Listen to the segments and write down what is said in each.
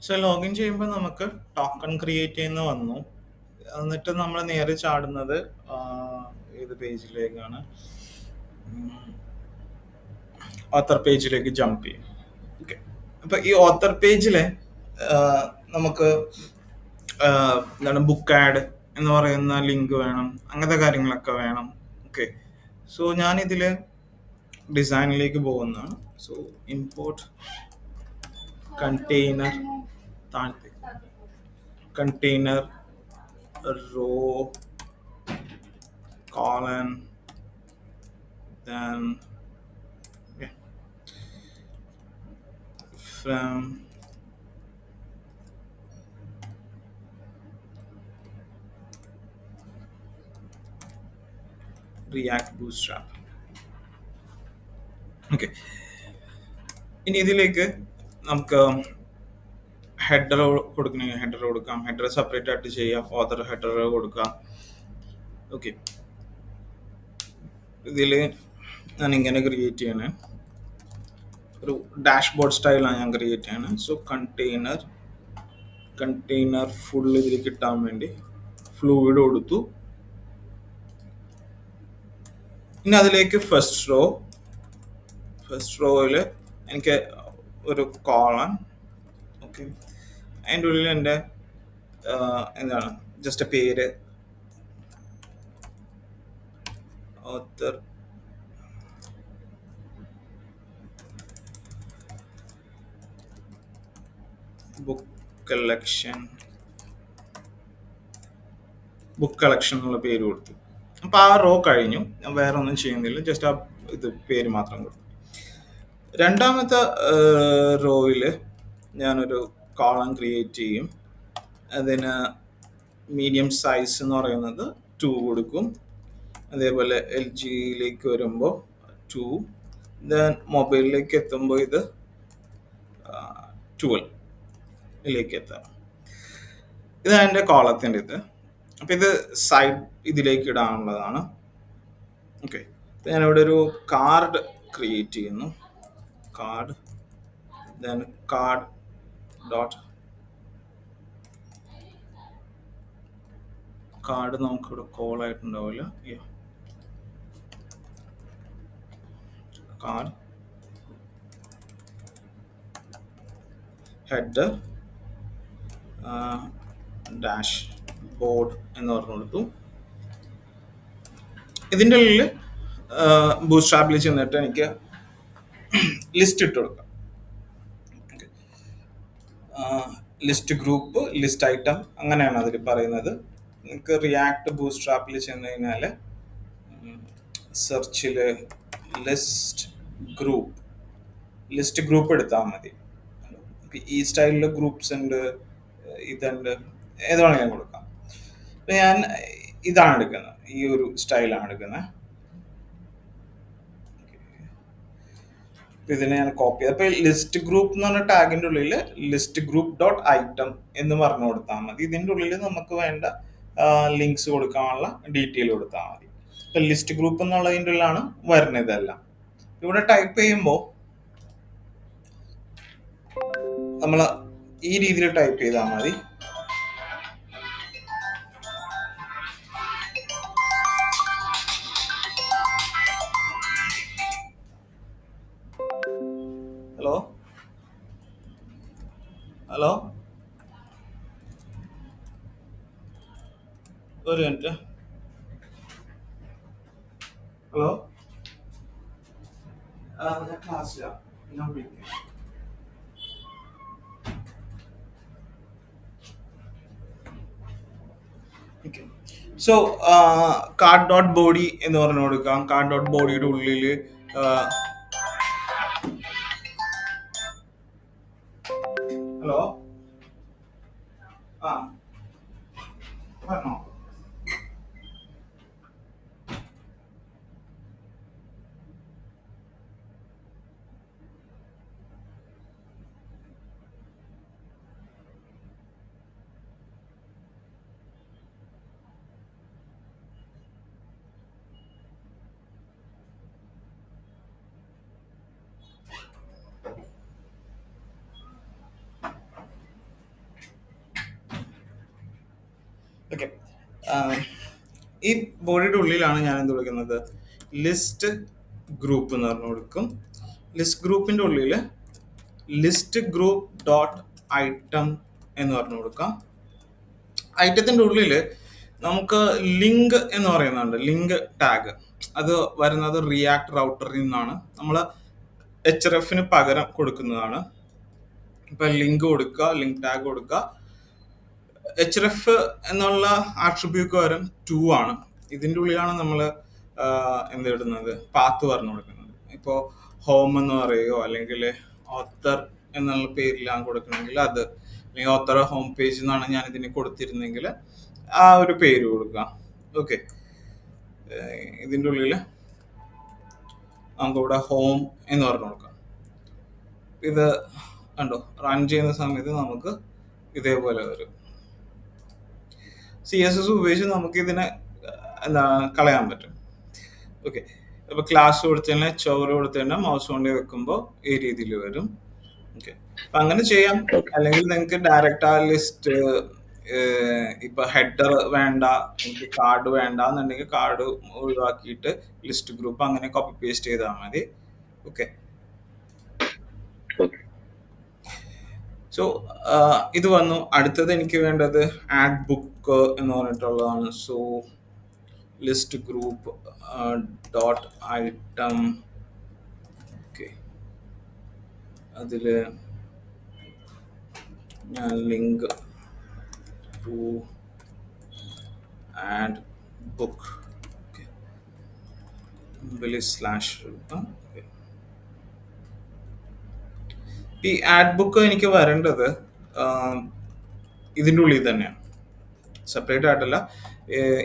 So login ചെയ്യുമ്പോൾ നമുക്ക് token create ചെയ്യുന്ന വന്നു. എന്നിട്ട് നമ്മൾ നേരെ ചാടുന്നത് ഏത് പേജിലേക്കാണ്? ഓത്തർ പേജിലേക്ക് ജമ്പ് ചെയ്യും. ഓക്കെ, അപ്പൊ ഈ ഓത്തർ പേജില് നമുക്ക് എന്താണ് ബുക്ക് ആഡ് എന്ന് പറയുന്ന ലിങ്ക് വേണം, അങ്ങനത്തെ കാര്യങ്ങളൊക്കെ വേണം. ഓക്കെ, സോ ഞാനിതില് ഡിസൈനിലേക്ക് പോകുന്നതാണ്. സോ ഇമ്പോർട്ട് കണ്ടെയ്നർ, താഴത്തെ container row colon then yeah, from React Bootstrap. Okay, ഇനി ഇതിലേക്ക് നമുക്ക് ഹെഡർ കൊടുക്കണമെങ്കിൽ ഹെഡർ കൊടുക്കാം, ഹെഡർ സെപ്പറേറ്റ് ആയിട്ട് ചെയ്യാം, ഓതർ ഹെഡർ കൊടുക്കാം. ഓക്കെ, ഇതിൽ ഞാൻ ഇങ്ങനെ ക്രിയേറ്റ് ചെയ്യണേ, ഒരു ഡാഷ്ബോർഡ് സ്റ്റൈലാണ് ഞാൻ ക്രിയേറ്റ് ചെയ്യണേ. സോ കണ്ടെയ്നർ ഫുൾ ഇതിൽ കിട്ടാൻ വേണ്ടി ഫ്ലൂയിഡ് കൊടുത്തു. ഇനി അതിലേക്ക് ഫസ്റ്റ് റോയിൽ എനിക്ക് ഒരു കോളൻ. ഓക്കെ, അതിൻ്റെ ഉള്ളിൽ എൻ്റെ എന്താണ് ജസ്റ്റ് പേര്, ഓത്തർ, ബുക്ക് കളക്ഷൻ എന്നുള്ള പേര് കൊടുത്തു. അപ്പൊ ആ റോ കഴിഞ്ഞു, ഞാൻ വേറെ ഒന്നും ചെയ്യുന്നില്ല, ജസ്റ്റ് ആ ഇത് പേര് മാത്രം കൊടുത്തു. രണ്ടാമത്തെ റോയില് ഞാനൊരു കോളം ക്രിയേറ്റ് ചെയ്യും. അതിന് മീഡിയം സൈസ് എന്ന് പറയുന്നത് 2 കൊടുക്കും. അതേപോലെ LGയിലേക്ക് വരുമ്പോൾ 2, ദെൻ മൊബൈലിലേക്ക് എത്തുമ്പോൾ ഇത് 12ലേക്ക് എത്താം. ഇതാണ് എൻ്റെ കോളത്തിൻ്റെ ഇത്. അപ്പം ഇത് സൈഡ് ഇതിലേക്ക് ഇടാനുള്ളതാണ്. ഓക്കെ, ഞാനിവിടെ ഒരു കാർഡ് ക്രിയേറ്റ് ചെയ്യുന്നു. Card then card dot card നമുക്കിവിടെ കോൾ ആയിട്ടുണ്ടാവില്ല. കാർഡ് ഹെഡർ ഡാഷ് ബോർഡ് എന്ന് പറഞ്ഞു കൊടുത്തു. ഇതിൻ്റെ ഉള്ളിൽ ബൂട്ട്സ്ട്രാപ്പിൽ ചെന്നിട്ട് എനിക്ക് ലിസ്റ്റ് ഇട്ട് കൊടുക്കാം. ലിസ്റ്റ് ഗ്രൂപ്പ്, ലിസ്റ്റ് ഐറ്റം, അങ്ങനെയാണ് അതിൽ പറയുന്നത്. നിങ്ങൾക്ക് റിയാക്ട് ബൂട്ട്സ്ട്രാപ്പിൽ ചെന്ന് കഴിഞ്ഞാൽ സെർച്ചിൽ ലിസ്റ്റ് ഗ്രൂപ്പ് എടുത്താൽ മതി. ഈ സ്റ്റൈലിൽ ഗ്രൂപ്പ്സ് ഉണ്ട്, ഇതുണ്ട്, ഏത് വേണമെങ്കിൽ ഞാൻ കൊടുക്കാം. അപ്പം ഞാൻ ഇതാണ് എടുക്കുന്നത്, ഈ ഒരു സ്റ്റൈലാണ് എടുക്കുന്നത്. ഇതിനെ ഞാൻ കോപ്പി ചെയ്ത്, അപ്പോൾ ലിസ്റ്റ് ഗ്രൂപ്പ് എന്ന് പറഞ്ഞ ടാഗിൻ്റെ ഉള്ളിൽ ലിസ്റ്റ് ഗ്രൂപ്പ് ഡോട്ട് ഐറ്റം എന്ന് പറഞ്ഞു കൊടുത്താൽ മതി. ഇതിൻ്റെ ഉള്ളിൽ നമുക്ക് വേണ്ട ലിങ്ക്സ് കൊടുക്കാനുള്ള ഡീറ്റെയിൽ കൊടുത്താൽ മതി. ഇപ്പം ലിസ്റ്റ് ഗ്രൂപ്പ് എന്നുള്ളതിൻ്റെ ഉള്ളിലാണ് വരുന്നത് ഇതെല്ലാം. ഇവിടെ ടൈപ്പ് ചെയ്യുമ്പോൾ നമ്മൾ ഈ രീതിയിൽ ടൈപ്പ് ചെയ്താൽ മതി. ഹലോ, ഒരു മിനിറ്റ്. ഹലോ, ഞാൻ ക്ലാസ്സിലാണ്, ഞാൻ വിളിക്കാം. സോ കാർഡ് ഡോട്ട് ബോഡി എന്ന് പറഞ്ഞു കൊടുക്കാം. കാർഡ് ഡോട്ട് ബോഡിയുടെ ഉള്ളിൽ ഹലോ, പറഞ്ഞോ. ഓക്കെ. ഈ ബോഡിയുടെ ഉള്ളിലാണ് ഞാൻ എന്ത് വിളിക്കുന്നത്, ലിസ്റ്റ് ഗ്രൂപ്പ് എന്ന് പറഞ്ഞു കൊടുക്കും. ലിസ്റ്റ് ഗ്രൂപ്പിന്റെ ഉള്ളിൽ ലിസ്റ്റ് ഗ്രൂപ്പ് ഡോട്ട് ഐറ്റം എന്ന് പറഞ്ഞു കൊടുക്കാം. ഐറ്റത്തിന്റെ ഉള്ളിൽ നമുക്ക് ലിങ്ക് എന്ന് പറയുന്നുണ്ട്, ലിങ്ക് ടാഗ്. അത് വരുന്നത് റിയാക്ട് റൗട്ടറിൽ നിന്നാണ്, നമ്മൾ HRFന് പകരം കൊടുക്കുന്നതാണ്. ഇപ്പൊ ലിങ്ക് കൊടുക്കുക, ലിങ്ക് ടാഗ് കൊടുക്കുക. HRF എന്നുള്ള ആട്രിബ്യൂട്ട് പകരം 2 ആണ്. ഇതിൻ്റെ ഉള്ളിലാണ് നമ്മൾ എന്തിടുന്നത്, പാത്ത് പറഞ്ഞു കൊടുക്കുന്നത്. ഇപ്പോൾ ഹോം എന്ന് പറയുകയോ അല്ലെങ്കിൽ ഓത്തർ എന്നുള്ള പേരിലാണ് കൊടുക്കണമെങ്കിൽ അത്, അല്ലെങ്കിൽ ഓത്തർ ഹോം പേജ് എന്നാണ് ഞാൻ ഇതിന് കൊടുത്തിരുന്നെങ്കിൽ ആ ഒരു പേര് കൊടുക്കുക. ഓക്കെ. ഇതിൻ്റെ ഉള്ളിൽ നമുക്കിവിടെ ഹോം എന്ന് പറഞ്ഞു കൊടുക്കാം. ഇത് കണ്ടോ, റൺ ചെയ്യുന്ന സമയത്ത് നമുക്ക് ഇതേപോലെ വരും. CSS ഉപയോഗിച്ച് നമുക്ക് ഇതിനെ എന്താ കളയാൻ പറ്റും. ഓക്കെ. ഇപ്പൊ ക്ലാസ് കൊടുത്തതിനെ ചോറ് കൊടുത്തതിനെ മൗസ് കൊണ്ട് വെക്കുമ്പോൾ ഈ രീതിയിൽ വരും. ഓക്കെ. അപ്പൊ അങ്ങനെ ചെയ്യാം. അല്ലെങ്കിൽ നിങ്ങൾക്ക് ഡയറക്റ്റ് ആ ലിസ്റ്റ്, ഇപ്പൊ ഹെഡർ വേണ്ട, എനിക്ക് കാർഡ് വേണ്ട എന്നുണ്ടെങ്കിൽ കാർഡ് ഒഴിവാക്കിയിട്ട് ലിസ്റ്റ് ഗ്രൂപ്പ് അങ്ങനെ കോപ്പി പേസ്റ്റ് ചെയ്താൽ മതി. ഓക്കെ. സോ ഇത് വന്നു. അടുത്തത് എനിക്ക് വേണ്ടത് ആഡ് ബുക്ക് എന്ന് പറഞ്ഞിട്ടുള്ളതാണ്. So list group dot item. Okay. അതില് ഞാൻ link to add book slash. ഈ ആഡ് ബുക്ക് എനിക്ക് വരേണ്ടത് ഇതിൻ്റെ ഉള്ളിൽ തന്നെയാണ്, സെപ്പറേറ്റ് ആയിട്ടല്ല.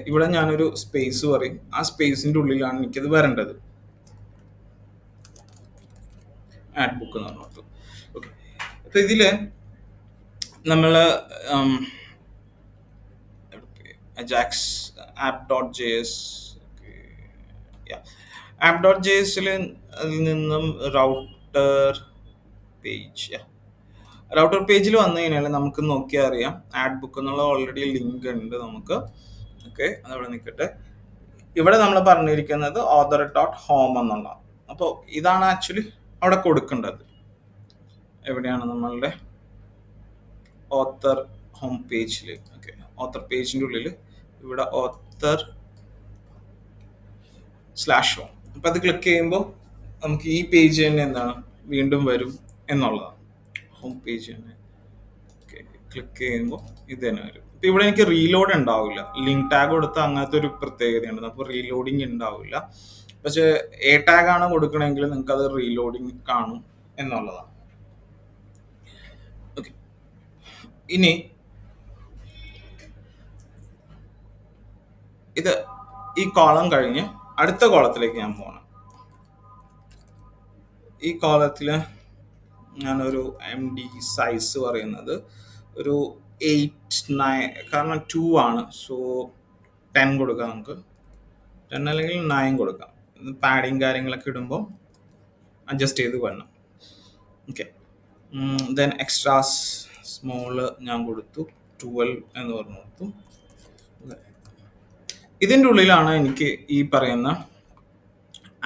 ഇവിടെ ഞാനൊരു സ്പേസ് പറയും, ആ സ്പേസിൻ്റെ ഉള്ളിലാണ് എനിക്കത് വരേണ്ടത്. ആഡ് ബുക്ക് എന്ന് പറഞ്ഞു. ഓക്കെ. അപ്പൊ ഇതില് നമ്മൾ അജാക്സ് app.js, app.jsൽ അതിൽ നിന്നും റൗട്ടർ പേജിൽ വന്നു കഴിഞ്ഞാൽ നമുക്ക് നോക്കിയാൽ അറിയാം ആഡ് ബുക്ക് എന്നുള്ള ഓൾറെഡി ലിങ്ക് ഉണ്ട് നമുക്ക്. ഓക്കെ, അതവിടെ നിൽക്കട്ടെ. ഇവിടെ നമ്മൾ പറഞ്ഞിരിക്കുന്നത് author.home എന്നുള്ള. അപ്പോൾ ഇതാണ് ആക്ച്വലി അവിടെ കൊടുക്കേണ്ടത്. എവിടെയാണ് നമ്മളുടെ ഓത്തർ ഹോം പേജിൽ. ഓക്കെ, ഓത്തർ പേജിൻ്റെ ഉള്ളിൽ ഇവിടെ author/home. അപ്പം അത് ക്ലിക്ക് ചെയ്യുമ്പോൾ നമുക്ക് ഈ പേജ് തന്നെ എന്താണ് വീണ്ടും വരും എന്നുള്ളതാണ്, ഹോം പേജ് തന്നെ. ഓക്കെ, ക്ലിക്ക് ചെയ്യുമ്പോൾ ഇത് തന്നെ വരും. ഇപ്പം ഇവിടെ എനിക്ക് റീലോഡ് ഉണ്ടാവില്ല, ലിങ്ക് ടാഗ് കൊടുത്ത അങ്ങനത്തെ ഒരു പ്രത്യേകതയുണ്ട്. അപ്പോൾ റീലോഡിങ് ഉണ്ടാവില്ല. പക്ഷേ എ ടാഗ് ആണ് കൊടുക്കണമെങ്കിൽ നിങ്ങൾക്ക് അത് റീലോഡിങ് കാണും എന്നുള്ളതാണ്. ഓക്കെ, ഇനി ഇത് ഈ കോളം കഴിഞ്ഞ് അടുത്ത കോളത്തിലേക്ക് ഞാൻ പോകണം. ഈ കോളത്തിൽ ഞാനൊരു MD സൈസ് പറയുന്നത് ഒരു 8, 9, കാരണം 2 ആണ്. സോ 10 കൊടുക്കാം, നമുക്ക് 10 അല്ലെങ്കിൽ 9 കൊടുക്കാം. പാഡിങ് കാര്യങ്ങളൊക്കെ ഇടുമ്പോൾ അഡ്ജസ്റ്റ് ചെയ്ത് വരണം. ഓക്കെ. ദെൻ എക്സ്ട്രാസ് സ്മോള് ഞാൻ കൊടുത്തു, 12 എന്ന് പറഞ്ഞു കൊടുത്തു. ഇതിൻ്റെ ഉള്ളിലാണ് എനിക്ക് ഈ പറയുന്ന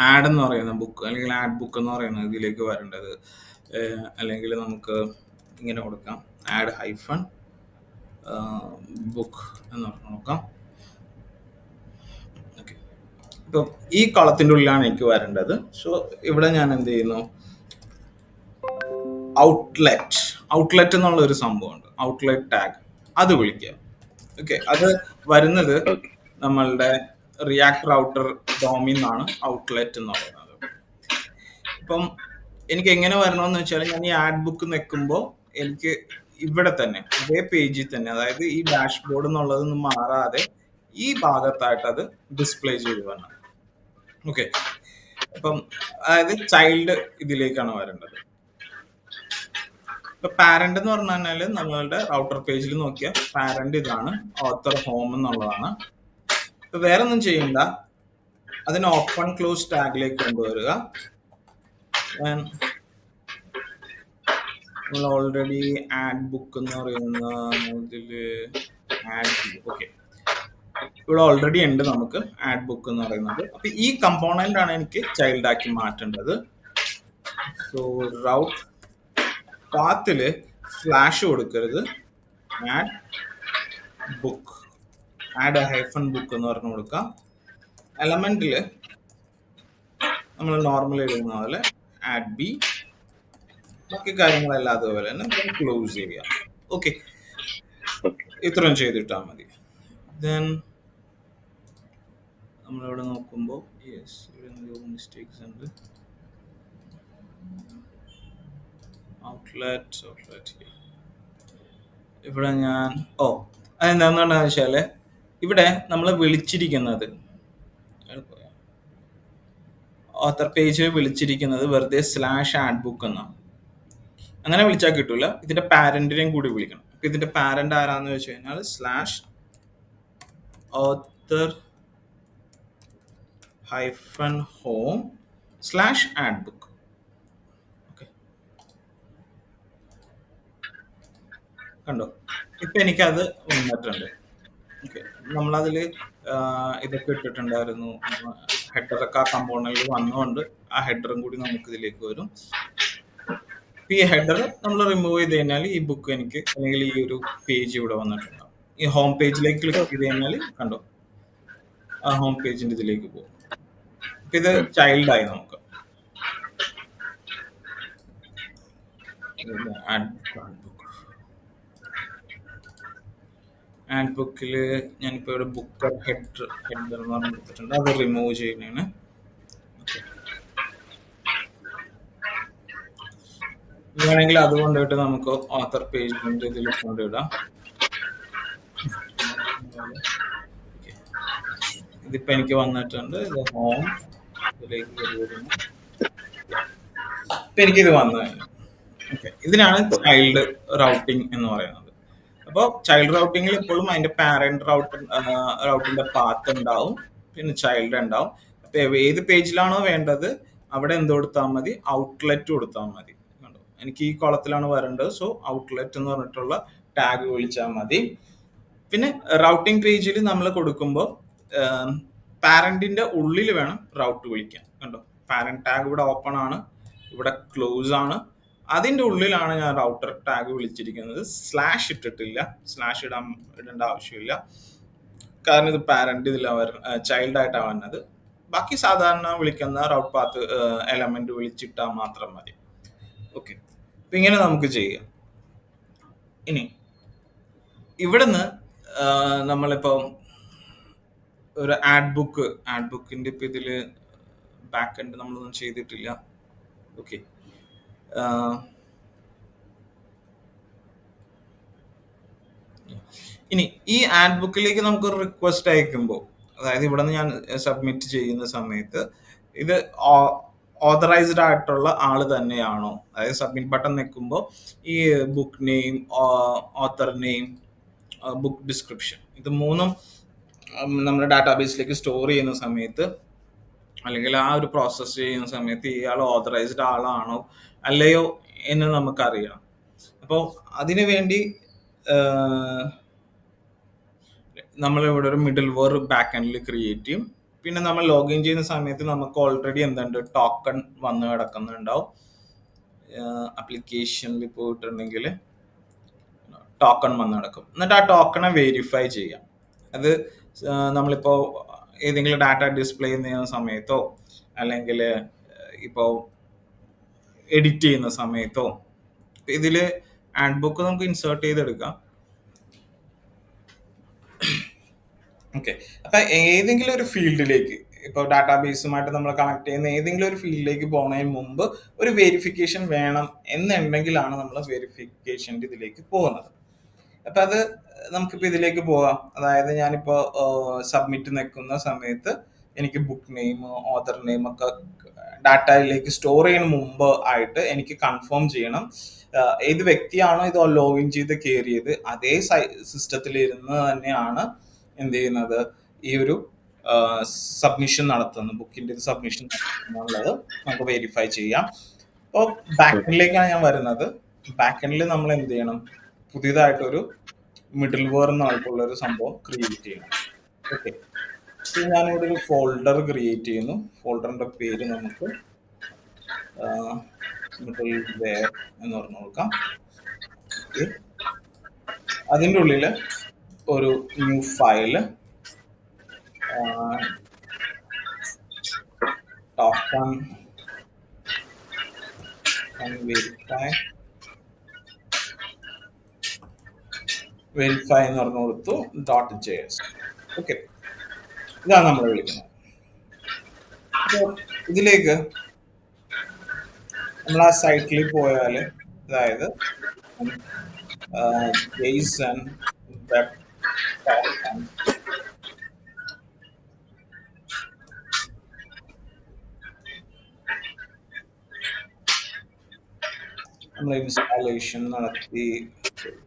ആഡ് എന്ന് പറയുന്ന ബുക്ക് അല്ലെങ്കിൽ ആഡ് ബുക്ക് എന്ന് പറയുന്ന ഇതിലേക്ക് വരേണ്ടത്. അല്ലെങ്കിൽ നമുക്ക് ഇങ്ങനെ കൊടുക്കാം, ആഡ് ഹൈഫൺ ബുക്ക് എന്ന് പറഞ്ഞു നോക്കാം. ഓക്കെ, ഇപ്പം ഈ കളത്തിൻ്റെ ഉള്ളിലാണ് എനിക്ക് വരേണ്ടത്. സോ ഇവിടെ ഞാൻ എന്ത് ചെയ്യുന്നു, ഔട്ട്ലെറ്റ് എന്നുള്ള ഒരു സംഭവമുണ്ട്, ഔട്ട്ലെറ്റ് ടാഗ്, അത് വിളിക്കുക. ഓക്കെ, അത് വരുന്നത് നമ്മളുടെ റിയാക്ട് റൗട്ടർ ഡോമിൻ ആണ് ഔട്ട്ലെറ്റ് എന്ന് പറയുന്നത്. ഇപ്പം എനിക്ക് എങ്ങനെ വരണമെന്ന് വെച്ചാൽ ഞാൻ ഈ ആഡ് ബുക്ക് നിൽക്കുമ്പോൾ എനിക്ക് ഇവിടെ തന്നെ ഇതേ പേജിൽ തന്നെ, അതായത് ഈ ഡാഷ്ബോർഡ് എന്നുള്ളതൊന്നും മാറാതെ ഈ ഭാഗത്തായിട്ട് അത് ഡിസ്പ്ലേ ചെയ്ത് വരണം. ഓക്കെ, അപ്പം അതായത് ചൈൽഡ് ഇതിലേക്കാണ് വരേണ്ടത്. ഇപ്പൊ പാരന്റ് എന്ന് പറഞ്ഞു കഴിഞ്ഞാൽ നമ്മളുടെ റൗട്ടർ പേജിൽ നോക്കിയാൽ പാരന്റ് ഇതാണ്, ഓത്തർ ഹോം എന്നുള്ളതാണ്. ഇപ്പൊ വേറെ ഒന്നും ചെയ്യണ്ട, അതിന് ഓപ്പൺ ക്ലോസ് ടാഗിലേക്ക് കൊണ്ടുവരിക. നമ്മൾ ഓൾറെഡി ആഡ് ബുക്ക് എന്ന് പറയുന്ന ഇതില് ആഡ് ചെയ്തു. ഓക്കെ, ഇവിടെ ഓൾറെഡി ഉണ്ട് നമുക്ക് ആഡ് ബുക്ക് എന്ന് പറയുന്നത്. അപ്പൊ ഈ കമ്പോണന്റ് ആണ് എനിക്ക് ചൈൽഡ് ആക്കി മാറ്റേണ്ടത്. സോ റൗട്ട് പാത്തില് സ്ലാഷ് കൊടുക്കരുത്, add book, add hyphen book എന്ന് പറഞ്ഞു കൊടുക്കാം. എലമെന്റില് നമ്മൾ നോർമൽ എഴുതുന്ന പോലെ ആഡ് ബി, ബാക്കി കാര്യങ്ങളെല്ലാം അതുപോലെ തന്നെ ക്ലോസ് ചെയ്യാം. ഓക്കെ, ഇത്രയും ചെയ്തിട്ടാൽ മതി. ദെൻ നമ്മളിവിടെ നോക്കുമ്പോൾ യെസ്, ഇവിടെ മിസ്റ്റേക്സ് ഉണ്ട്. ഔട്ട്ലെറ്റ് ഇവിടെ ഞാൻ അതെന്താണെന്ന് വെച്ചാല് ഇവിടെ നമ്മൾ വിളിച്ചിരിക്കുന്നത് ഓത്തർ പേജിൽ വിളിച്ചിരിക്കുന്നത് വെറുതെ സ്ലാഷ് ആഡ് ബുക്ക് എന്നാണ്. അങ്ങനെ വിളിച്ചാൽ കിട്ടൂല, ഇതിന്റെ പാരന്റിനെയും കൂടി വിളിക്കണം. അപ്പൊ ഇതിന്റെ പാരന്റ് ആരാന്ന് വെച്ച് കഴിഞ്ഞാൽ slash author hyphen home slash add book. കണ്ടോ, ഇപ്പൊ എനിക്കത് വന്നിട്ടുണ്ട്. ഓക്കെ, നമ്മളതില് ഇതൊക്കെ ഇട്ടിട്ടുണ്ടായിരുന്നു, ഹെഡറൊക്കെ ആ കമ്പോണന്റിൽ വന്നുകൊണ്ട് ആ ഹെഡറും കൂടി നമുക്ക് ഇതിലേക്ക് വരും. ഈ ഹെഡർ നമ്മൾ റിമൂവ് ചെയ്ത് കഴിഞ്ഞാൽ ഈ ബുക്ക് എനിക്ക്, അല്ലെങ്കിൽ ഈ ഒരു പേജ് ഇവിടെ വന്നിട്ടുണ്ടാവും. ഈ ഹോം പേജിലേക്ക് ക്ലിക്ക് ചെയ്ത് കഴിഞ്ഞാൽ കണ്ടോ ആ ഹോം പേജിന്റെ ഇതിലേക്ക് പോകും. ഇത് ചൈൽഡ് ആയി നമുക്ക്. ആഡ് ബുക്കില് ഞാനിപ്പോ ഇവിടെ ബുക്ക് ഹെഡർ എന്ന് പറഞ്ഞ് കൊടുത്തിട്ടുണ്ട്, അത് റിമൂവ് ചെയ്യുന്നതാണ്. വേണമെങ്കിൽ അത് കൊണ്ടുപോയിട്ട് നമുക്ക് ഓത്തർ പേജിന്റെ ഇതിൽ കൊണ്ടുവിടാം. ഇതിപ്പോ എനിക്ക് വന്നിട്ടുണ്ട്, ഇത് ഹോം ഇതിലേക്ക് വരുന്നു. ഇപ്പൊ എനിക്കിത് വന്നു കഴിഞ്ഞു. ഓക്കെ, ഇതിനാണ് ചൈൽഡ് റൗട്ടിംഗ് എന്ന് പറയുന്നത്. അപ്പോൾ ചൈൽഡ് റൗട്ടിങ്ങിൽ എപ്പോഴും അതിന്റെ പാരന്റ് റൗട്ടിന്റെ പാത്ത് ഉണ്ടാവും, പിന്നെ ചൈൽഡ് ഉണ്ടാവും. അപ്പൊ ഏത് പേജിലാണോ വേണ്ടത് അവിടെ എന്ത് കൊടുത്താൽ മതി, ഔട്ട്ലെറ്റ് കൊടുത്താൽ മതി. കണ്ടോ, എനിക്ക് ഈ കോളത്തിലാണ് വരേണ്ടത്, സോ ഔട്ട്ലെറ്റ് എന്ന് പറഞ്ഞിട്ടുള്ള ടാഗ് വിളിച്ചാൽ മതി. പിന്നെ റൗട്ടിംഗ് പേജിൽ നമ്മൾ കൊടുക്കുമ്പോൾ പാരന്റിന്റെ ഉള്ളിൽ വേണം റൗട്ട് വിളിക്കാൻ. കണ്ടോ, പാരന്റ് ടാഗ് ഇവിടെ ഓപ്പൺ ആണ്, ഇവിടെ ക്ലോസ് ആണ്. അതിന്റെ ഉള്ളിലാണ് ഞാൻ റൗട്ടർ ടാഗ് വിളിച്ചിരിക്കുന്നത്. സ്ലാഷ് ഇട്ടിട്ടില്ല, സ്ലാഷ് ഇടേണ്ട ആവശ്യമില്ല, കാരണം ഇത് പാരന്റ് ഇതിലാണ് ചൈൽഡ് ആയിട്ടാണ് വന്നത്. ബാക്കി സാധാരണ വിളിക്കുന്ന റൗട്ട് പാത്ത് എലമെന്റ് വിളിച്ചിട്ടാൽ മാത്രം മതി. ഓക്കെ, അപ്പൊ ഇങ്ങനെ നമുക്ക് ചെയ്യാം. ഇനി ഇവിടുന്ന് നമ്മളിപ്പോ ഒരു ആഡ് ബുക്കിന്റെ ഇപ്പൊ ഇതില് ബാക്ക് എൻഡ് നമ്മളൊന്നും ചെയ്തിട്ടില്ല. ഓക്കെ, ഇനി ഈ ആഡ് ബുക്കിലേക്ക് നമുക്ക് ഒരു റിക്വസ്റ്റ് അയക്കുമ്പോൾ, അതായത് ഇവിടെ നിന്ന് ഞാൻ സബ്മിറ്റ് ചെയ്യുന്ന സമയത്ത് ഇത് ഓതറൈസ്ഡ് ആയിട്ടുള്ള ആള് തന്നെയാണോ, അതായത് സബ്മിറ്റ് ബട്ടൺ നിൽക്കുമ്പോൾ ഈ book name, author name, book description, ഇത് മൂന്നും നമ്മുടെ ഡാറ്റാബേസിലേക്ക് സ്റ്റോർ ചെയ്യുന്ന സമയത്ത്, അല്ലെങ്കിൽ ആ ഒരു പ്രോസസ്സ് ചെയ്യുന്ന സമയത്ത് ഇയാൾ ഓതറൈസ്ഡ് ആളാണോ അല്ലയോ എന്ന് നമുക്കറിയണം. അപ്പോൾ അതിനു വേണ്ടി നമ്മളിവിടെ ഒരു മിഡിൽ വെയർ ബാക്ക് എൻഡിൽ ക്രിയേറ്റ് ചെയ്യും. പിന്നെ നമ്മൾ ലോഗിൻ ചെയ്യുന്ന സമയത്ത് നമുക്ക് ഓൾറെഡി എന്തുണ്ട്, ടോക്കൺ വന്ന് കിടക്കുന്നുണ്ടാവും. ആപ്ലിക്കേഷനിൽ പോയിട്ടുണ്ടെങ്കിൽ ടോക്കൺ വന്ന് കിടക്കും. എന്നിട്ട് ആ ടോക്കണെ വെരിഫൈ ചെയ്യാം. അത് നമ്മളിപ്പോ ഏതെങ്കിലും ഡാറ്റ ഡിസ്പ്ലേ ചെയ്യുന്ന സമയത്തോ, അല്ലെങ്കിൽ ഇപ്പോൾ എഡിറ്റ് ചെയ്യുന്ന സമയത്തോ, ഇതില് ആഡ് ബുക്ക് നമുക്ക് ഇൻസേർട്ട് ചെയ്തെടുക്കാം. ഓക്കെ, അപ്പൊ ഏതെങ്കിലും ഒരു ഫീൽഡിലേക്ക്, ഇപ്പോൾ ഡാറ്റാബേസുമായിട്ട് നമ്മൾ കണക്ട് ചെയ്യുന്ന ഏതെങ്കിലും ഒരു ഫീൽഡിലേക്ക് പോകുന്നതിന് മുമ്പ് ഒരു വെരിഫിക്കേഷൻ വേണം എന്നുണ്ടെങ്കിലാണ് നമ്മൾ വെരിഫിക്കേഷൻ്റെ ഇതിലേക്ക് പോകുന്നത്. അപ്പൊ അത് നമുക്കിപ്പോ ഇതിലേക്ക് പോകാം. അതായത് ഞാനിപ്പോ സബ്മിറ്റ് നിൽക്കുന്ന സമയത്ത് എനിക്ക് ബുക്ക് നെയിം, ഓതർ നെയിം ഒക്കെ ഡാറ്റയിലേക്ക് സ്റ്റോർ ചെയ്യുന്ന മുമ്പ് ആയിട്ട് എനിക്ക് കൺഫേം ചെയ്യണം ഏത് വ്യക്തിയാണോ ഇത് ലോഗിൻ ചെയ്ത് കയറിയത് അതേ സിസ്റ്റത്തിൽ ഇരുന്ന് തന്നെയാണ് എന്ത് ചെയ്യുന്നത്, ഈ ഒരു സബ്മിഷൻ നടത്തുന്നത്, ബുക്കിന്റെ സബ്മിഷൻ നടത്തുന്നുള്ളത് നമുക്ക് വെരിഫൈ ചെയ്യാം. അപ്പോൾ ബാക്ക് എൻഡിലേക്കാണ് ഞാൻ വരുന്നത്. ബാക്ക് എൻഡിൽ നമ്മൾ എന്ത് ചെയ്യണം, പുതിയതായിട്ടൊരു മിഡിൽ വെയർ എന്നായിട്ടുള്ള ഒരു സംഭവം ക്രിയേറ്റ് ചെയ്യണം. ഓക്കെ. ഞാനിവിടെ ഒരു ഫോൾഡർ ക്രിയേറ്റ് ചെയ്യുന്നു. ഫോൾഡറിന്റെ പേര് നമുക്ക് മിഡിൽ വെയർ എന്ന് പറഞ്ഞു കൊടുക്കാം. ഓക്കെ. അതിൻ്റെ ഉള്ളിൽ ഒരു ന്യൂ ഫയല് ടോക്കൺ വെരിഫൈ എന്ന് പറഞ്ഞു കൊടുത്തു .js. ഓക്കെ, ഇതാണ് നമ്മൾ വിളിക്കുന്നത്. അപ്പോൾ ഇതിലേക്ക് നമ്മൾ ആ സൈറ്റിൽ പോയാൽ, അതായത് JSON വെബ് ടോക്കൺ നമ്മൾ ഇൻസ്റ്റാളേഷൻ നടത്തി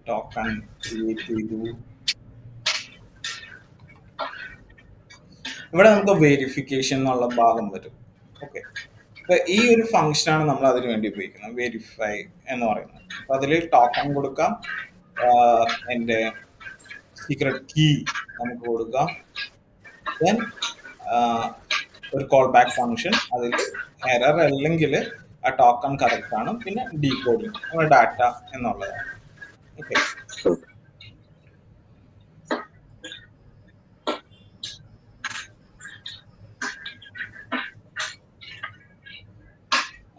ടോക്കൺ ക്രിയേറ്റ് ചെയ്തു. ഇവിടെ നമുക്ക് വെരിഫിക്കേഷൻ എന്നുള്ള ഭാഗം വരും. ഓക്കെ, അപ്പൊ ഈ ഒരു ഫംഗ്ഷനാണ് നമ്മൾ അതിനു വേണ്ടി ഉപയോഗിക്കുന്നത്, വെരിഫൈ എന്ന് പറയുന്നത്. അപ്പൊ അതിൽ ടോക്കൺ കൊടുക്കാം, എൻ്റെ സീക്രട്ട് കീ നമുക്ക് കൊടുക്കാം, ദെൻ ഒരു കോൾ ബാക്ക് ഫംഗ്ഷൻ, അതിൽ എറർ അല്ലെങ്കിൽ ആ ടോക്കൺ കറക്റ്റ് ആണ്, പിന്നെ ഡീകോഡിങ് നമ്മുടെ ഡാറ്റ എന്നുള്ളതാണ്. ഓക്കെ,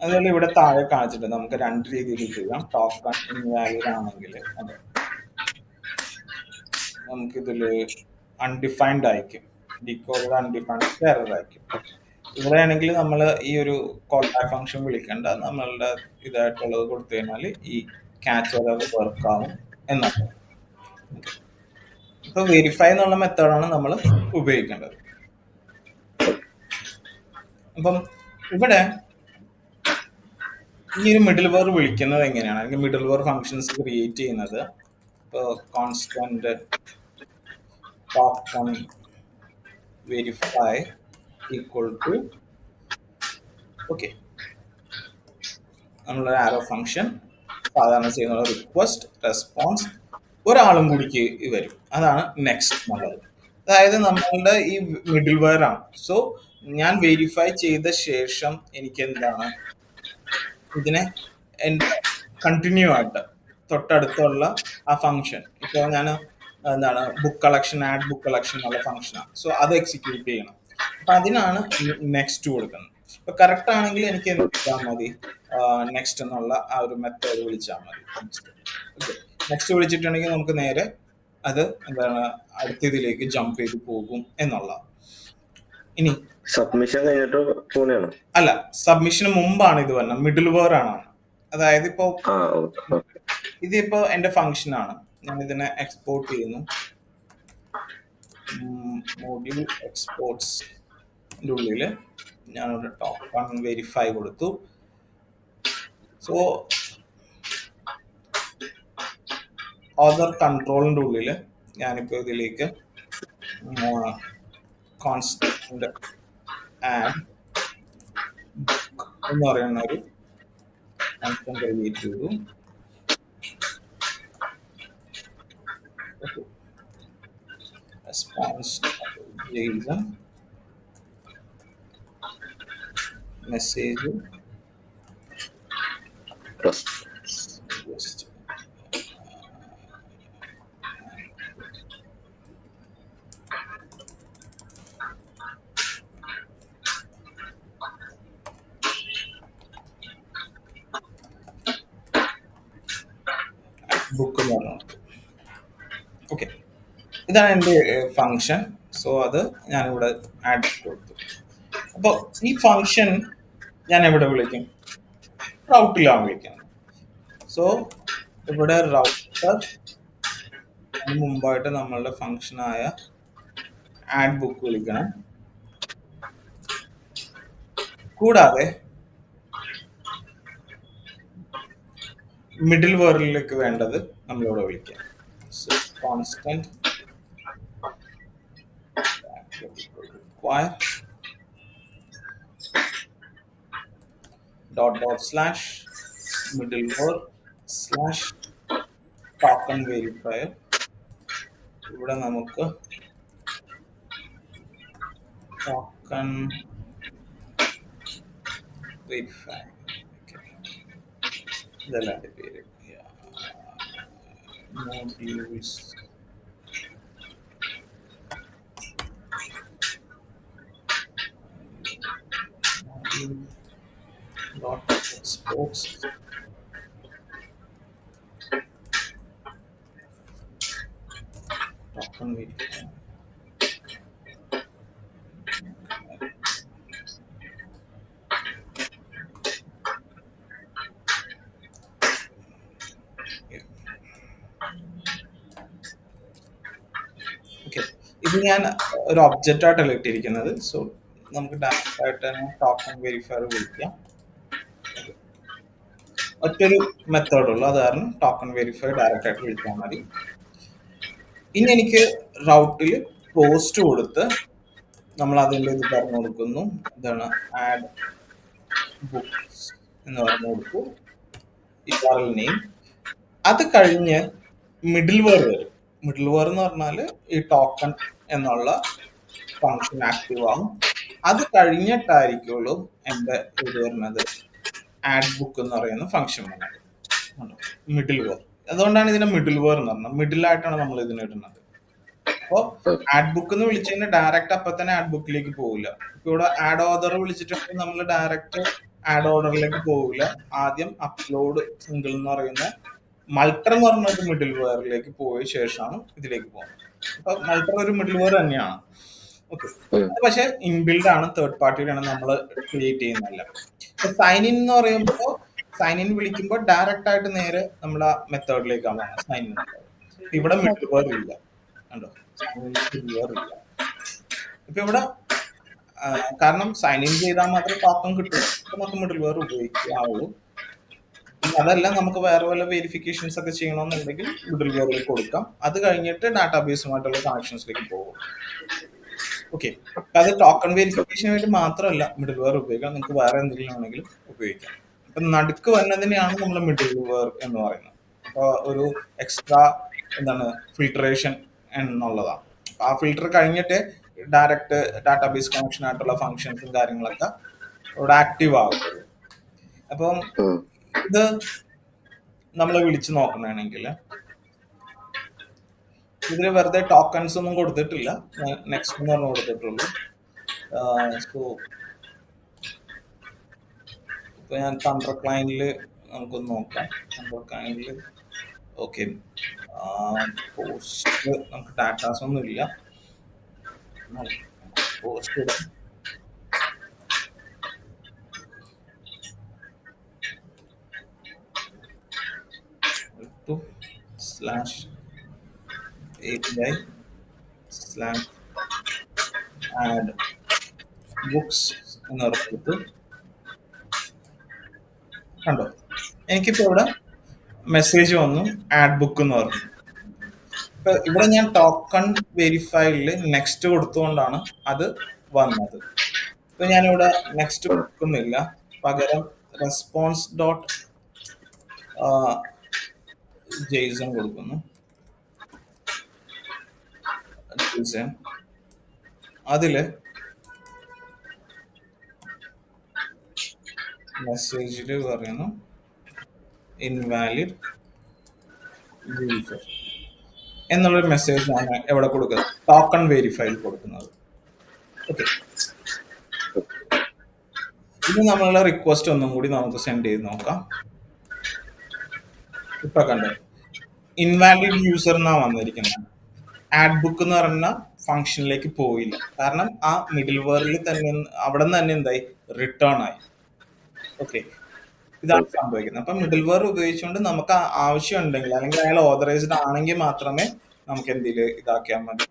അതുപോലെ ഇവിടെ താഴെ കാണിച്ചിട്ട് നമുക്ക് രണ്ട് രീതിയിൽ ചെയ്യാം. ടോക്കൺ ഇൻവാലിഡ് ആണെങ്കിൽ അതെ നമുക്കിതിൽ അൺഡിഫൈൻഡ് ആയിരിക്കും, ഡീകോഡ് അൺഡിഫൈൻഡ് എറർ ആയിരിക്കും. ഇവിടെ ആണെങ്കിൽ നമ്മൾ ഈ ഒരു കോൾ ബാക്ക് ഫംഗ്ഷൻ വിളിക്കേണ്ട, നമ്മളുടെ ഇതായിട്ടുള്ളത് കൊടുത്തു കഴിഞ്ഞാൽ ഈ ക്യാച്ച് എറർ വർക്ക് ആവും എന്നാണ്. ഇപ്പൊ വെരിഫൈ എന്നുള്ള മെത്തേഡാണ് നമ്മൾ ഉപയോഗിക്കേണ്ടത്. അപ്പം ഇവിടെ ഈ ഒരു മിഡിൽ വെയർ വിളിക്കുന്നത് എങ്ങനെയാണ്, അല്ലെങ്കിൽ മിഡിൽ വെയർ ഫംഗ്ഷൻസ് ക്രിയേറ്റ് ചെയ്യുന്നത്, ഇപ്പോൾ constant token verify equal to, okay, നമ്മളൊരു ആരോ ഫംഗ്ഷൻ സാധാരണ ചെയ്യുന്ന റിക്വസ്റ്റ് റെസ്പോൺസ് ഒരാളും കൂടിക്ക് വരും, അതാണ് നെക്സ്റ്റ് എന്നുള്ളത്. അതായത് നമ്മളുടെ ഈ മിഡിൽ വെയർ ആണ്. സോ ഞാൻ വെരിഫൈ ചെയ്ത ശേഷം എനിക്ക് എന്താണ് ഇതിനെ കണ്ടിന്യൂ ആയിട്ട് തൊട്ടടുത്തുള്ള ആ ഫംഗ്ഷൻ, ഇപ്പോൾ ഞാൻ എന്താണ് book collection, add book collection എന്നുള്ള ഫംഗ്ഷനാണ്, സോ അത് എക്സിക്യൂട്ട് ചെയ്യണം. അപ്പൊ അതിനാണ് നെക്സ്റ്റ് കൊടുക്കുന്നത്. ഇപ്പൊ കറക്റ്റ് ആണെങ്കിൽ എനിക്ക് എന്ത് ചെയ്താൽ മതി, നെക്സ്റ്റ് എന്നുള്ള ആ ഒരു മെത്തേഡ് വിളിച്ചാൽ മതി. നെക്സ്റ്റ് വിളിച്ചിട്ടുണ്ടെങ്കിൽ നമുക്ക് നേരെ അത് എന്താണ് അടുത്ത ഇതിലേക്ക് ജമ്പ് ചെയ്ത് പോകും എന്നുള്ള. ഇനി സബ്മിഷൻ കഴിഞ്ഞിട്ട് അല്ല, സബ്മിഷന് മുമ്പാണ് ഇത് വരുന്നത്, മിഡിൽ വെയർ ആണ്. അതായത് ഇപ്പോ ഇതിപ്പോ എന്റെ ഫംഗ്ഷൻ ആണ്, ഞാൻ ഇതിനെ എക്സ്പോർട്ട് ചെയ്യുന്നു, മോഡ്യൂൾ എക്സ്പോർട്സ് ഉള്ളില് ഞാനൊരു ടോക്കൺ വെരിഫൈ കൊടുത്തു. സോ ഓതർ കൺട്രോളിന്റെ ഉള്ളില് ഞാനിപ്പോ ഇതിലേക്ക് കോൺസ്റ്റന്റ് ആഡ് ബുക്ക് എന്ന് പറയുന്ന ഒരു ഫംഗ്ഷൻ ക്രിയേറ്റ് ചെയ്തു. Response JSON message just book എന്ന് പറഞ്ഞു. ഓക്കെ, ഇതാണ് എൻ്റെ ഫംഗ്ഷൻ. സോ അത് ഞാനിവിടെ ആഡ് കൊടുത്തു. അപ്പോൾ ഈ ഫംഗ്ഷൻ ഞാൻ എവിടെ വിളിക്കും, റൗട്ടിലാണ് വിളിക്കുന്നത്. സോ ഇവിടെ റൗട്ടർ മുമ്പായിട്ട് നമ്മളുടെ ഫംഗ്ഷനായ ആഡ് ബുക്ക് വിളിക്കണം. കൂടാതെ മിഡിൽ വെയറിലേക്ക് വേണ്ടത് നമ്മളിവിടെ വിളിക്കാം. So constant require // middleware / token verifier. ഇവിടെ നമുക്ക് ടോക്കൺ വെരിഫൈ. ഇതല്ല അതിന്റെ പേര്. Modules dot exports token verify. Okay, ഇത് ഞാൻ ഒരു ഒബ്ജക്റ്റ് ആയിട്ടല്ല ഇട്ടിരിക്കുന്നത്. സോ നമുക്ക് ഡയറക്റ്റ് ആയിട്ട് തന്നെ ടോക്കൺ വെരിഫയർ വിളിക്കാം. ഒറ്റൊരു മെത്തേഡ് ഉള്ളൂ, അത് കാരണം ടോക്കൺ വെരിഫൈ ഡയറക്റ്റ് ആയിട്ട് വിളിക്കാൻ മതി. ഇനി എനിക്ക് റൗട്ടിൽ പോസ്റ്റ് കൊടുത്ത് നമ്മൾ അതിൻ്റെ ഇത് പറഞ്ഞു കൊടുക്കുന്നു. ഇതാണ് ആഡ് ബുക്സ് എന്ന് പറഞ്ഞു കൊടുക്കൂ, URL നെയിം. അത് കഴിഞ്ഞ് മിഡിൽ വെയർ വരും. മിഡിൽ വെയർ എന്ന് പറഞ്ഞാൽ ഈ ടോക്കൺ എന്നുള്ള ഫംഗ്ഷൻ ആക്റ്റീവ് ആവും. അത് കഴിഞ്ഞിട്ടായിരിക്കുള്ളൂ എൻ്റെ ഇത് വരുന്നത് ആഡ് ബുക്ക് എന്ന് പറയുന്ന ഫംഗ്ഷൻ വന്നത്. മിഡിൽ വെയർ, അതുകൊണ്ടാണ് ഇതിനെ മിഡിൽ വെയർ എന്ന് പറഞ്ഞത്. മിഡിലായിട്ടാണ് നമ്മൾ ഇതിന് ഇടുന്നത്. അപ്പോൾ ആഡ് ബുക്ക് എന്ന് വിളിച്ചു കഴിഞ്ഞാൽ ഡയറക്റ്റ് അപ്പൊ തന്നെ ആഡ് ബുക്കിലേക്ക് പോകില്ല. ഇപ്പൊ ഇവിടെ ആഡ് ഓർഡർ വിളിച്ചിട്ടുണ്ടെങ്കിൽ നമ്മൾ ഡയറക്റ്റ് ആഡ് ഓർഡറിലേക്ക് പോകില്ല. ആദ്യം അപ്ലോഡ് സിംഗിൾ എന്ന് പറയുന്ന മൾട്ടർ എന്ന് പറഞ്ഞ ഒരു മിഡിൽ വെയറിലേക്ക് പോയ ശേഷമാണ് ഇതിലേക്ക് പോകുന്നത്. അപ്പൊ മൾട്ടർ ഒരു മിഡിൽ വെയർ തന്നെയാണ്. ഓക്കെ, പക്ഷെ ഇൻബിൽഡ് ആണ്, തേർഡ് പാർട്ടിയിലാണ് നമ്മൾ ക്രിയേറ്റ് ചെയ്യുന്നതല്ല. സൈൻ ഇൻ എന്ന് പറയുമ്പോൾ സൈൻ ഇൻ വിളിക്കുമ്പോൾ ഡയറക്റ്റ് ആയിട്ട് നേരെ നമ്മൾ ആ മെത്തേഡിലേക്കാണ് സൈൻ ഇൻ. ഇവിടെ മിഡിൽ വെയർ ഇല്ല, കണ്ടോ? ഇപ്പൊ ഇവിടെ കാരണം സൈൻ ഇൻ ചെയ്താൽ മാത്രമേ ടോക്കൺ കിട്ടുള്ളൂ. അപ്പൊ നമുക്ക് മിഡിൽ വെയർ ഉപയോഗിക്കാവുള്ളൂ. അതല്ല, നമുക്ക് വേറെ വല്ല വെരിഫിക്കേഷൻസ് ഒക്കെ ചെയ്യണമെന്നുണ്ടെങ്കിൽ മിഡിൽ വെയറിൽ കൊടുക്കാം. അത് കഴിഞ്ഞിട്ട് ഡാറ്റാബേസുമായിട്ടുള്ള കണക്ഷൻസിലേക്ക് പോകും. ഓക്കെ, അത് ടോക്കൺ വെരിഫിക്കേഷന് വേണ്ടി മാത്രമല്ല മിഡിൽ വെയർ ഉപയോഗിക്കാം, നിങ്ങൾക്ക് വേറെ എന്തെങ്കിലും ആണെങ്കിലും ഉപയോഗിക്കാം. അപ്പൊ നടുക്ക് വരുന്നതിനെയാണ് നമ്മൾ മിഡിൽ വെയർ എന്ന് പറയുന്നത്. അപ്പൊ ഒരു എക്സ്ട്രാ എന്താണ് ഫിൽട്രേഷൻ എന്നുള്ളതാണ്. ആ ഫിൽട്ടർ കഴിഞ്ഞിട്ട് ഡയറക്റ്റ് ഡാറ്റാബേസ് കണക്ഷൻ ആയിട്ടുള്ള ഫങ്ഷൻസും കാര്യങ്ങളൊക്കെ ഇവിടെ ആക്റ്റീവ് ആകും. അപ്പം ഇത് നമ്മൾ വിളിച്ചു നോക്കണമെങ്കിൽ ഇതിൽ വെറുതെ ടോക്കൺസ് ഒന്നും കൊടുത്തിട്ടില്ല, നെക്സ്റ്റ് എന്ന് പറഞ്ഞു കൊടുത്തിട്ടുള്ളൂ. സോ ഇപ്പൊ ഞാൻ തണ്ടർ ക്ലയന്റിൽ നമുക്കൊന്ന് നോക്കാം. തണ്ടർ ക്ലയന്റിൽ ഓക്കെ, പോസ്റ്റ് നമുക്ക് ഡാറ്റാസ് ഒന്നും ഇല്ല. Post slash API slash add books എന്ന് പറഞ്ഞിട്ട് കണ്ടോ, എനിക്കിപ്പോ ഇവിടെ മെസ്സേജ് വന്നു ആഡ് ബുക്ക് എന്ന് പറഞ്ഞു. ഇപ്പൊ ഇവിടെ ഞാൻ ടോക്കൺ വെരിഫൈഡിൽ നെക്സ്റ്റ് കൊടുത്തുകൊണ്ടാണ് അത് വന്നത്. ഇപ്പൊ ഞാനിവിടെ നെക്സ്റ്റ് കൊടുക്കുന്നില്ല, പകരം റെസ്പോൺസ് ഡോട്ട് ജെയ്സൺ കൊടുക്കുന്നു. അതില് മെസ്സേജില് പറയുന്നു ഇൻവാലിഡ് യൂസർ എന്നുള്ളൊരു മെസ്സേജ് ആണ് എവിടെ കൊടുക്കുന്നത്, ടോക്കൺ വെരിഫൈയിൽ കൊടുക്കുന്നത്. ഓക്കെ, ഇത് നമ്മളുടെ റിക്വസ്റ്റ് ഒന്നും കൂടി നമുക്ക് സെൻഡ് ചെയ്ത് നോക്കാം. ഇപ്പൊ കണ്ടോ, ഇൻവാലിഡ് യൂസർ എന്നാ വന്നിരിക്കുന്നത്. ആഡ് ബുക്ക് എന്ന് പറഞ്ഞ ഫംഗ്ഷനിലേക്ക് പോയില്ല, കാരണം ആ മിഡിൽ വെയറിൽ തന്നെ അവിടെ നിന്ന് തന്നെ എന്തായി, റിട്ടേൺ ആയി. ഓക്കെ, ഇതാണ് സംഭവിക്കുന്നത്. അപ്പൊ മിഡിൽ വെയർ ഉപയോഗിച്ചുകൊണ്ട് നമുക്ക് ആവശ്യം ഉണ്ടെങ്കിൽ അല്ലെങ്കിൽ അയാൾ ഓതറൈസ്ഡ് ആണെങ്കിൽ മാത്രമേ നമുക്ക് എന്തെങ്കിലും ഇതാക്കിയാൽ മതി,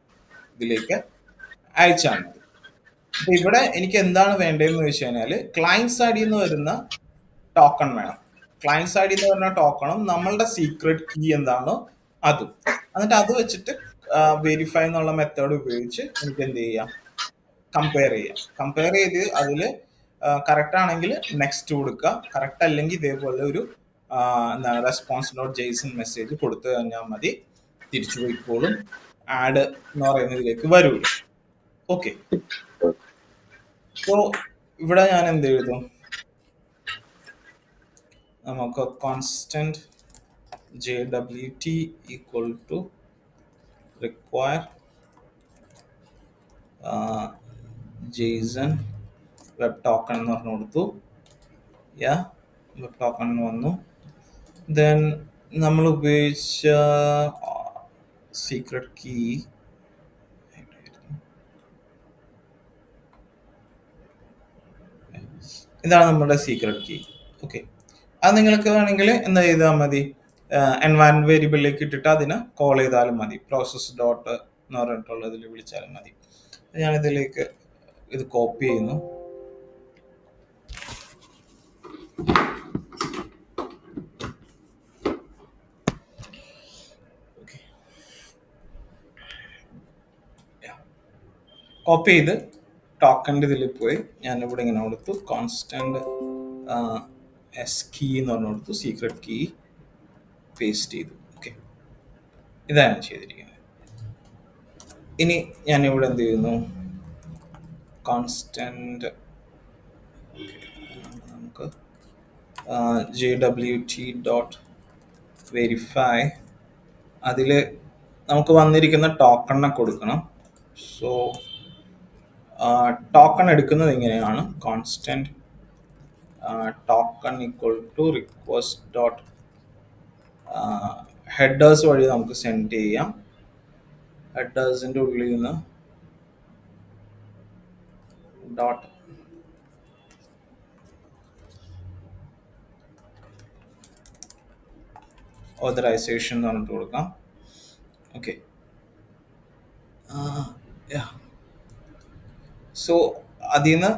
ഇതിലേക്ക് അയച്ചാൽ മതി. അപ്പൊ ഇവിടെ എനിക്ക് എന്താണ് വേണ്ടതെന്ന് വെച്ച് കഴിഞ്ഞാൽ ക്ലയന്റ് സൈഡിൽ നിന്ന് വരുന്ന ടോക്കൺ വേണം. ക്ലയന്റ് സൈഡിൽ നിന്ന് വരുന്ന ടോക്കണും നമ്മളുടെ സീക്രട്ട് കീ എന്താണോ അതും, എന്നിട്ട് അത് വെച്ചിട്ട് വെരിഫൈ എന്നുള്ള മെത്തേഡ് ഉപയോഗിച്ച് എനിക്ക് എന്ത് ചെയ്യാം, കമ്പയർ ചെയ്യാം. കമ്പയർ ചെയ്ത് അതിൽ കറക്റ്റ് ആണെങ്കിൽ നെക്സ്റ്റ് കൊടുക്കുക, കറക്റ്റ് അല്ലെങ്കിൽ ഇതേപോലെ ഒരു എന്താണ് റെസ്പോൺസ് ഡോട്ട് ജെയ്സൺ മെസ്സേജ് കൊടുത്തു കഴിഞ്ഞാൽ മതി, തിരിച്ചു പോയിക്കോളും, ആഡ് എന്ന് പറയുന്നതിലേക്ക് വരൂല. ഓക്കെ, സോ ഇവിടെ ഞാൻ എന്ത് എഴുതും? നമുക്ക് constant JWT equal to require JSON web token എന്ന് പറഞ്ഞു കൊടുത്തു. യാ, വെബ് ടോക്കൺ വന്നു. ദെൻ നമ്മൾ ഉപയോഗിച്ച സീക്രട്ട് കീ ഇതാണ് നമ്മുടെ സീക്രട്ട് കീ. ഓക്കെ, അത് നിങ്ങൾക്ക് വേണമെങ്കിൽ എന്താ ചെയ്താൽ മതി, എൻവയറൻമെന്റ് വേരിയബിളിലേക്ക് ഇട്ടിട്ട് അതിനെ കോൾ ചെയ്താലും മതി. പ്രോസസ് ഡോട്ട് എന്ന് പറഞ്ഞിട്ടുള്ളതിൽ വിളിച്ചാലും മതി. ഞാനിതിലേക്ക് ഇത് കോപ്പി ചെയ്യുന്നു. കോപ്പി ചെയ്ത് ടോക്കൻ്റെ ഇതിൽ പോയി ഞാനിവിടെ ഇങ്ങനെ കൊടുത്തു കോൺസ്റ്റന്റ് എസ് കീ എന്ന് പറഞ്ഞു കൊടുത്തു, സീക്രട്ട് കീ പേസ്റ്റ് ചെയ്തു. ഓക്കെ, ഇതാണ് ചെയ്തിരിക്കുന്നത്. ഇനി ഞാനിവിടെ എന്ത് ചെയ്യുന്നു, കോൺസ്റ്റന്റ് നമുക്ക് JWT ഡോട്ട് വെരിഫൈ, അതിൽ നമുക്ക് വന്നിരിക്കുന്ന ടോക്കണിനെ കൊടുക്കണം. സോ ടോക്കൺ എടുക്കുന്നത് ഇങ്ങനെയാണ്, constant token equal to request dot headers വഴി നമുക്ക് സെൻഡ് ചെയ്യാം. ഹെഡേഴ്സിൻ്റെ ഉള്ളിൽ നിന്ന് ഡോട്ട് ഓതറൈസേഷൻ എന്ന് പറഞ്ഞിട്ട് കൊടുക്കാം. ഓക്കെ, സോ അതിൽ നിന്ന്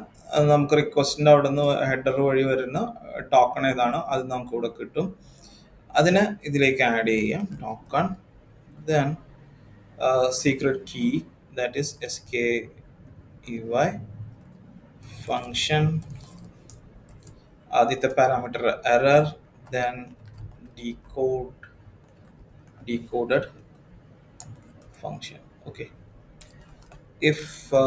നമുക്ക് റിക്വസ്റ്റിൻ്റെ അവിടെ നിന്ന് ഹെഡർ വഴി വരുന്ന ടോക്കൺ ഏതാണോ അത് നമുക്ക് ഇവിടെ കിട്ടും. അതിന് ഇതിലേക്ക് ആഡ് ചെയ്യാം token. Then secret key that is SKEY function, ആദ്യത്തെ parameter error, then decoded function. Okay, if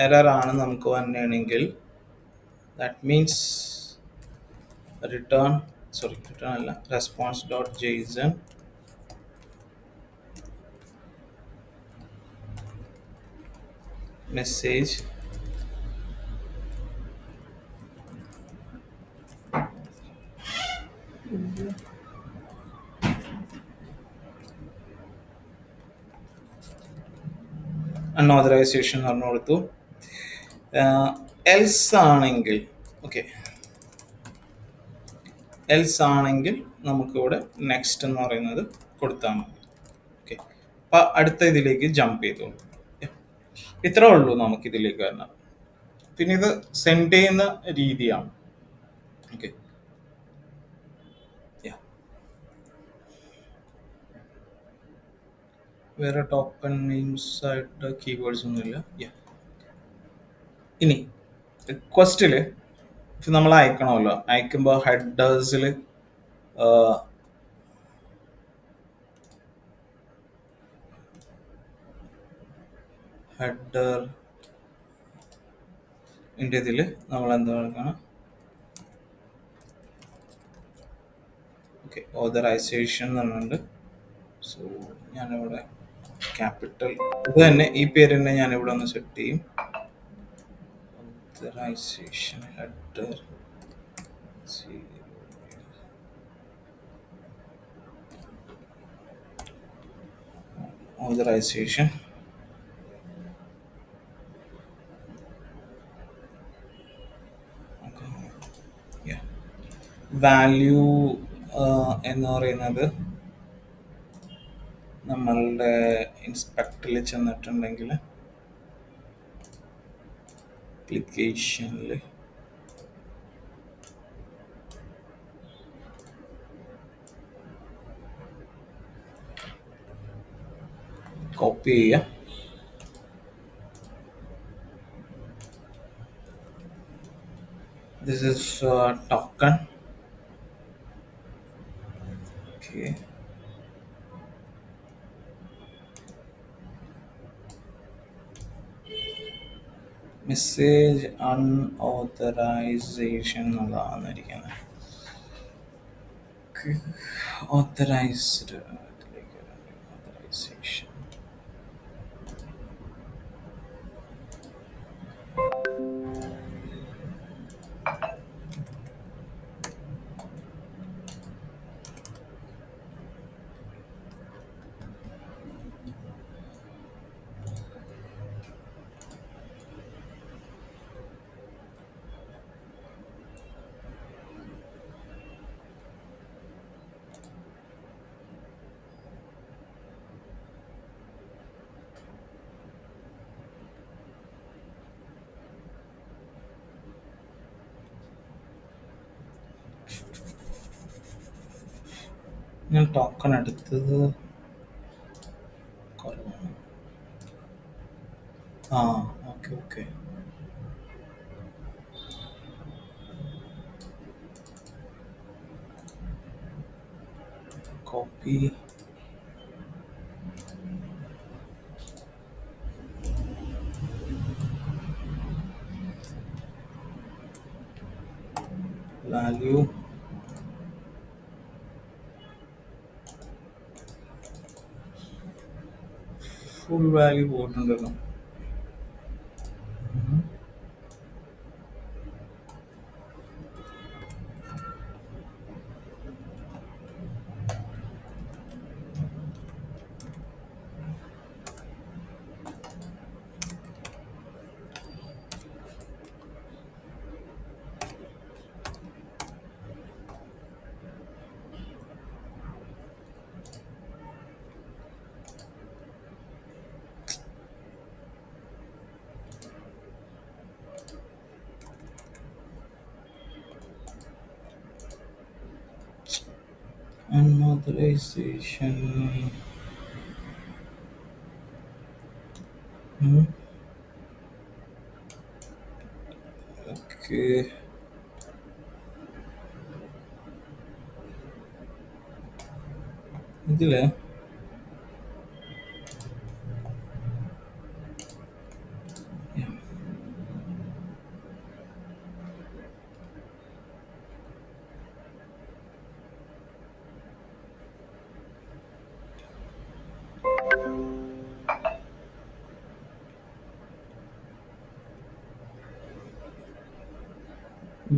error ആണ് നമുക്ക് വന്നെയാണെങ്കിൽ ദാറ്റ് മീൻസ് റിട്ടേൺ അല്ല, response dot JSON message unauthorisation എന്ന് പറഞ്ഞു കൊടുത്തു. എൽസ് ആണെങ്കിൽ നമുക്കിവിടെ നെക്സ്റ്റ് എന്ന് പറയുന്നത് കൊടുത്താൽ മതി. ഓക്കെ, അപ്പം അടുത്ത ഇതിലേക്ക് ജമ്പ് ചെയ്തോളൂ. ഇത്രേ ഉള്ളൂ നമുക്ക് ഇതിലേക്ക് വരുന്നത്. പിന്നെ ഇത് സെൻഡ് ചെയ്യുന്ന രീതിയാണ്. ഓക്കെ, വേറെ ടോക്കൺ നെയിംസ് ആയിട്ട് കീവേഡ്സ് ഒന്നുമില്ല. ഇനി റിക്വസ്റ്റിൽ നമ്മൾ അയക്കണമല്ലോ, അയക്കുമ്പോൾ ഹെഡേഴ്സിൽ ഇതിൽ നമ്മൾ എന്താ കൊടുക്കണം, ഓക്കെ, ഓതറൈസേഷൻ എന്ന് പറഞ്ഞിട്ടുണ്ട്. സോ ഞാനിവിടെ ക്യാപിറ്റൽ ഇത് തന്നെ, ഈ പേര് തന്നെ ഞാനിവിടെ ഒന്ന് സെറ്റ് ചെയ്യും. ഓതറൈസേഷൻ ഹെഡർ ഓതറൈസേഷൻ വാല്യൂ എന്ന് പറയുന്നത് നമ്മളുടെ ഇൻസ്പെക്ടറിൽ ചെന്നിട്ടുണ്ടെങ്കിൽ അപ്ലിക്കേഷനിൽ കോപ്പി ചെയ്യുക. This is token. Okay. Message unauthorisation എന്നുള്ളതാണെന്നിരിക്കുന്നത്. Authorised authorisation. ഞാൻ ടോക്കൺ എടുത്തത് കുറവാണ്. ആ, okay okay. Copy. Value. Full value പോയിട്ടുണ്ടല്ലോ. Unauthorization. ഓക്കെ. ഇതില്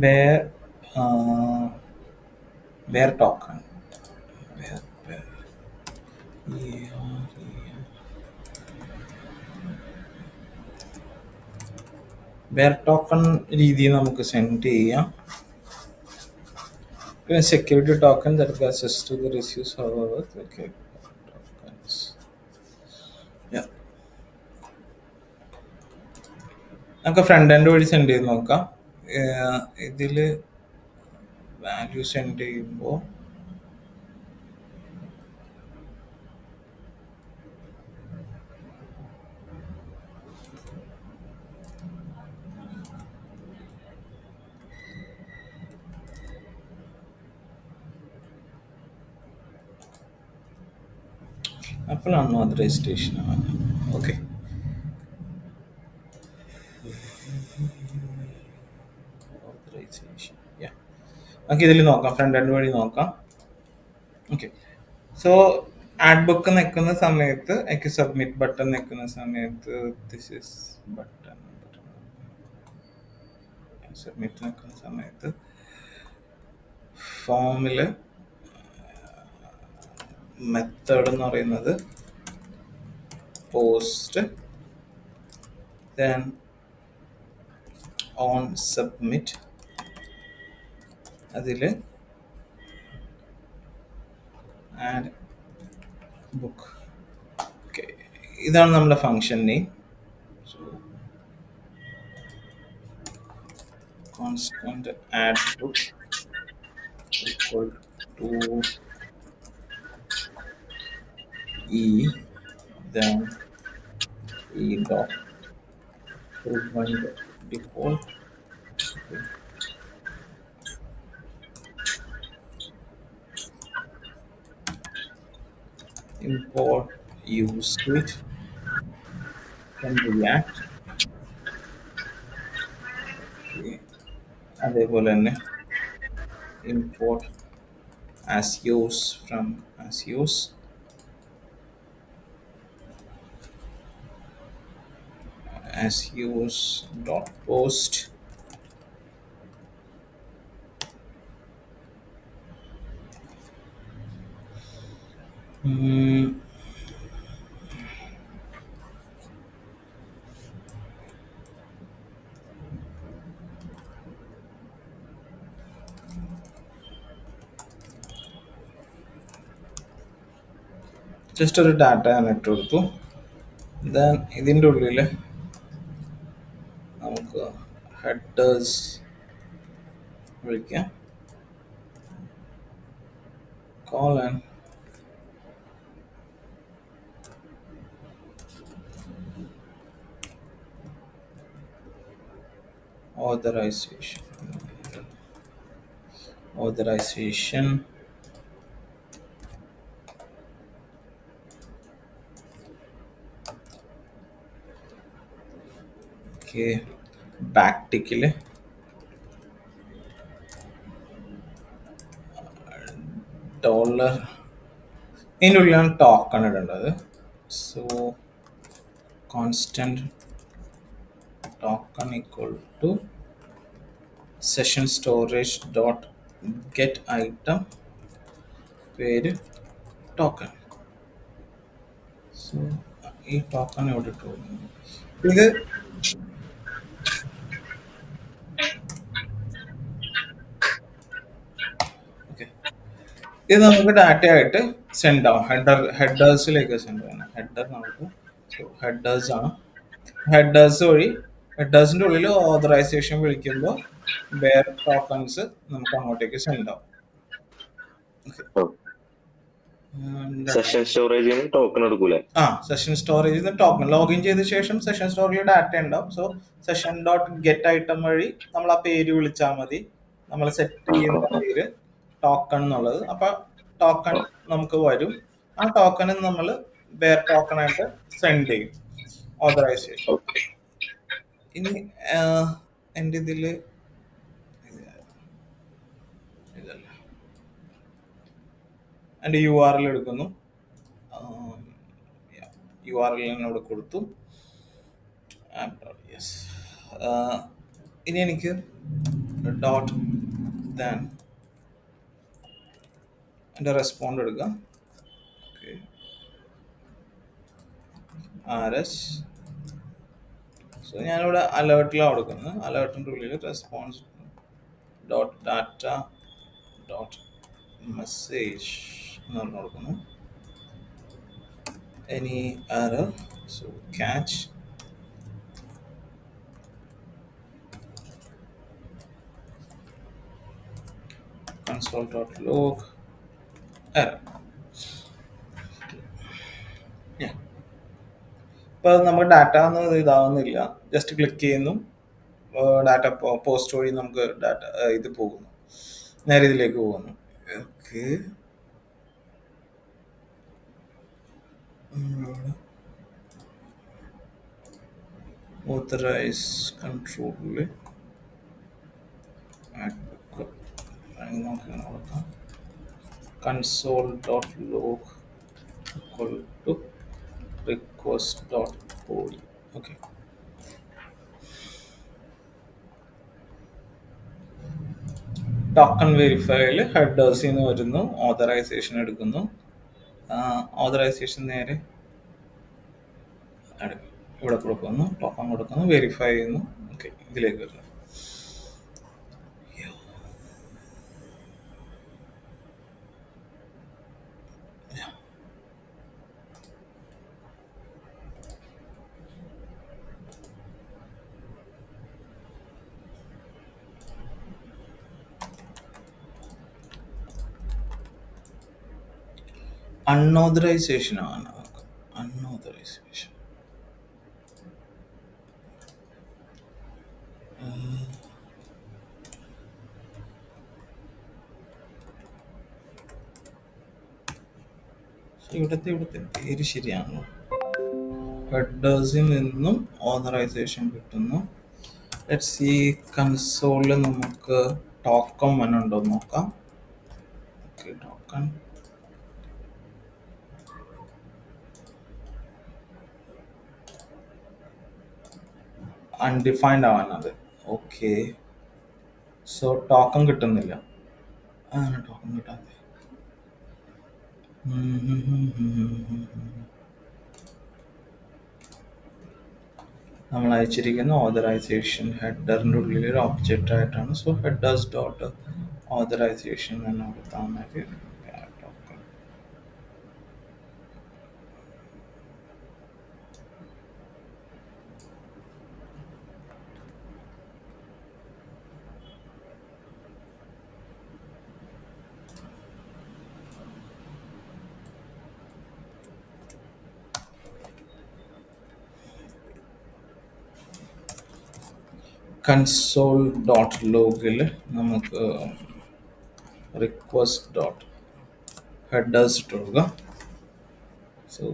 bear bear token. Bear. bear token രീതിയിൽ നമുക്ക് സെൻഡ് ചെയ്യാം. പിന്നെ security token that access to the resource however okay tokens. Yeah. നമുക്ക് ഫ്രണ്ട് എൻഡ് വഴി സെൻഡ് ചെയ്ത് നോക്കാം. ഇതില് വാല്യൂ സെൻഡ് ചെയ്യുമ്പോൾ അപ്പോഴാണ് ഓതറൈസേഷൻ ആണ്. ഓക്കെ. ഓതറൈസേഷൻ. നമുക്ക് ഇതിൽ നോക്കാം, ഫ്രണ്ട് എൻഡ് വഴി നോക്കാം. ഓക്കെ. സോ ആഡ് ബുക്ക് നിൽക്കുന്ന സമയത്ത് എനിക്ക് സബ്മിറ്റ് ബട്ടൺ നിൽക്കുന്ന സമയത്ത് ദിസ് ഇസ് ബട്ടൺ. സബ്മിറ്റ് നിൽക്കുന്ന സമയത്ത് ഫോമില് മെത്തേഡ് എന്ന് പറയുന്നത് പോസ്റ്റ് then on submit അതിൽ ആഡ് ബുക്ക്. ഓക്കെ, ഇതാണ് നമ്മുടെ function name. So constant add book equal to e then e dot prevent default. Okay. Import use suite from React അതേപോലെ തന്നെ import as use from as use as use dot post. Hmm, just ഒരു data ഞാൻ ഇട്ട് കൊടുത്തു. Then ഇതിൻ്റെ ഉള്ളിൽ നമുക്ക് headers വിളിക്കാം, കോളൻ authorization authorization okay, backtickൽ ഡോളർ ഇതിൻ്റെ ഉള്ളിലാണ് ടോക്കൺ ഇടേണ്ടത്. So constant token equal to session storage dot get item പേര് ടോക്കൺ. സോ ഈ ടോക്കൺ ഇവിടെ ഇട്ട് കൊടുക്കുന്നു. ഇത് ഓക്കെ, ഇത് നമുക്ക് ഡാറ്റ ആയിട്ട് സെൻഡ് ആവും. ഹെഡേഴ്സിലേക്ക് സെൻഡ് ചെയ്യണം. ഹെഡർ നമുക്ക് ഹെഡേഴ്സ് ആണ്. ഹെഡേഴ്സ് വഴി ഹെഡേഴ്സിൻ്റെ ഉള്ളിൽ ഓതറൈസേഷൻ വിളിക്കുമ്പോൾ വേറെ ടോക്കൺസ് നമുക്ക് അങ്ങോട്ടേക്ക് സെൻഡ് ആവും. സെഷൻ സ്റ്റോറേജിൽ ടോക്കൺ എടുക്കൂലേ? സെഷൻ സ്റ്റോറേജിൽ നിന്ന് ടോക്കൺ ലോഗിൻ ചെയ്ത ശേഷം സെഷൻ സ്റ്റോറേജിൽ ഡാറ്റ ഉണ്ടാവും. So session dot get item വഴി നമ്മൾ ആ പേര് വിളിച്ചാൽ മതി. നമ്മൾ സെറ്റ് ചെയ്യുന്ന പേര് ടോക്കൺ എന്നുള്ളത്. അപ്പൊ ടോക്കൺ നമുക്ക് വരും. ആ ടോക്കൺ നമ്മൾ വേറെ ടോക്കൺ ആയിട്ട് സെൻഡ് ചെയ്യും ഓതറൈസേഷൻ. ഇനി എൻ്റെ ഇതില് ഇതല്ല, എൻ്റെ URL എടുക്കുന്നു. URL ഇവിടെ കൊടുത്തു. യെസ്, ഇനി എനിക്ക് ഡോട്ട് ദാൻ എൻ്റെ റെസ്പോണ്ട് എടുക്കാം. Okay, RS. സോ ഞാനിവിടെ അലേർട്ടിലാണ് കൊടുക്കുന്നത്. അലേർട്ടിൻ്റെ ഉള്ളിൽ response dot data dot message എന്ന് പറഞ്ഞു കൊടുക്കുന്നു. Any error, so catch console.log error. ഇപ്പോൾ നമുക്ക് ഡാറ്റ ഒന്നും ഇതാവുന്നില്ല. ജസ്റ്റ് ക്ലിക്ക് ചെയ്യുന്നു, ഡാറ്റ പോസ്റ്റ് വഴി നമുക്ക് ഡാറ്റ ഇത് പോകുന്നു, നേരെ ഇതിലേക്ക് പോകുന്നു. ഓക്കെ, ഓത്തറൈസ് കൺട്രോളിൽ നമുക്ക് കൊടുക്കാം console.log equal to request.poly. Okay, token വെരിഫൈയിൽ ഹെഡേഴ്സിൽ നിന്ന് വരുന്നു, ഓതറൈസേഷൻ എടുക്കുന്നു. ഓതറൈസേഷൻ നേരെ ഇവിടെ കൊടുക്കുന്നു, ടോക്കൺ കൊടുക്കുന്നു, വെരിഫൈ ചെയ്യുന്നു. ഓക്കെ, ഇതിലേക്ക് വരുന്നു. അൺഓതറൈസേഷൻ ആണ്. അൺഓതറൈസേഷൻ ഇവിടുത്തെ പേര് ശരിയാണോ? ഹെഡേഴ്സിൽ നിന്നും ഓതറൈസേഷൻ കിട്ടുന്നു. ലെറ്റ്സ് സീ കൺസോളിൽ നമുക്ക് ടോക്കൺ വന്നുണ്ടോ എന്ന് നോക്കാം. ഓക്കെ, ടോക്കൺ അൺഡിഫൈൻഡ് ആവാനത്. ഓക്കെ, സോ ടോക്കൺ കിട്ടുന്നില്ല. ടോക്കൺ കിട്ടാതെ നമ്മൾ അയച്ചിരിക്കുന്ന ഓതറൈസേഷൻ ഹെഡറിൻ്റെ ഉള്ളിൽ ഒരു ഒബ്ജക്റ്റ് ആയിട്ടാണ്. സോ ഹെഡേഴ്സ് ഡോട്ട് ഓതറൈസേഷൻ എന്ന് കൊടുത്താൽ മതി. ടോക്കൺ കൺസോൾ ഡോട്ട് ലോഗിൽ നമുക്ക് റിക്വസ്റ്റ് ഡോട്ട് ഹെഡേഴ്സ് ഇട്ട് കൊടുക്കുക. സോ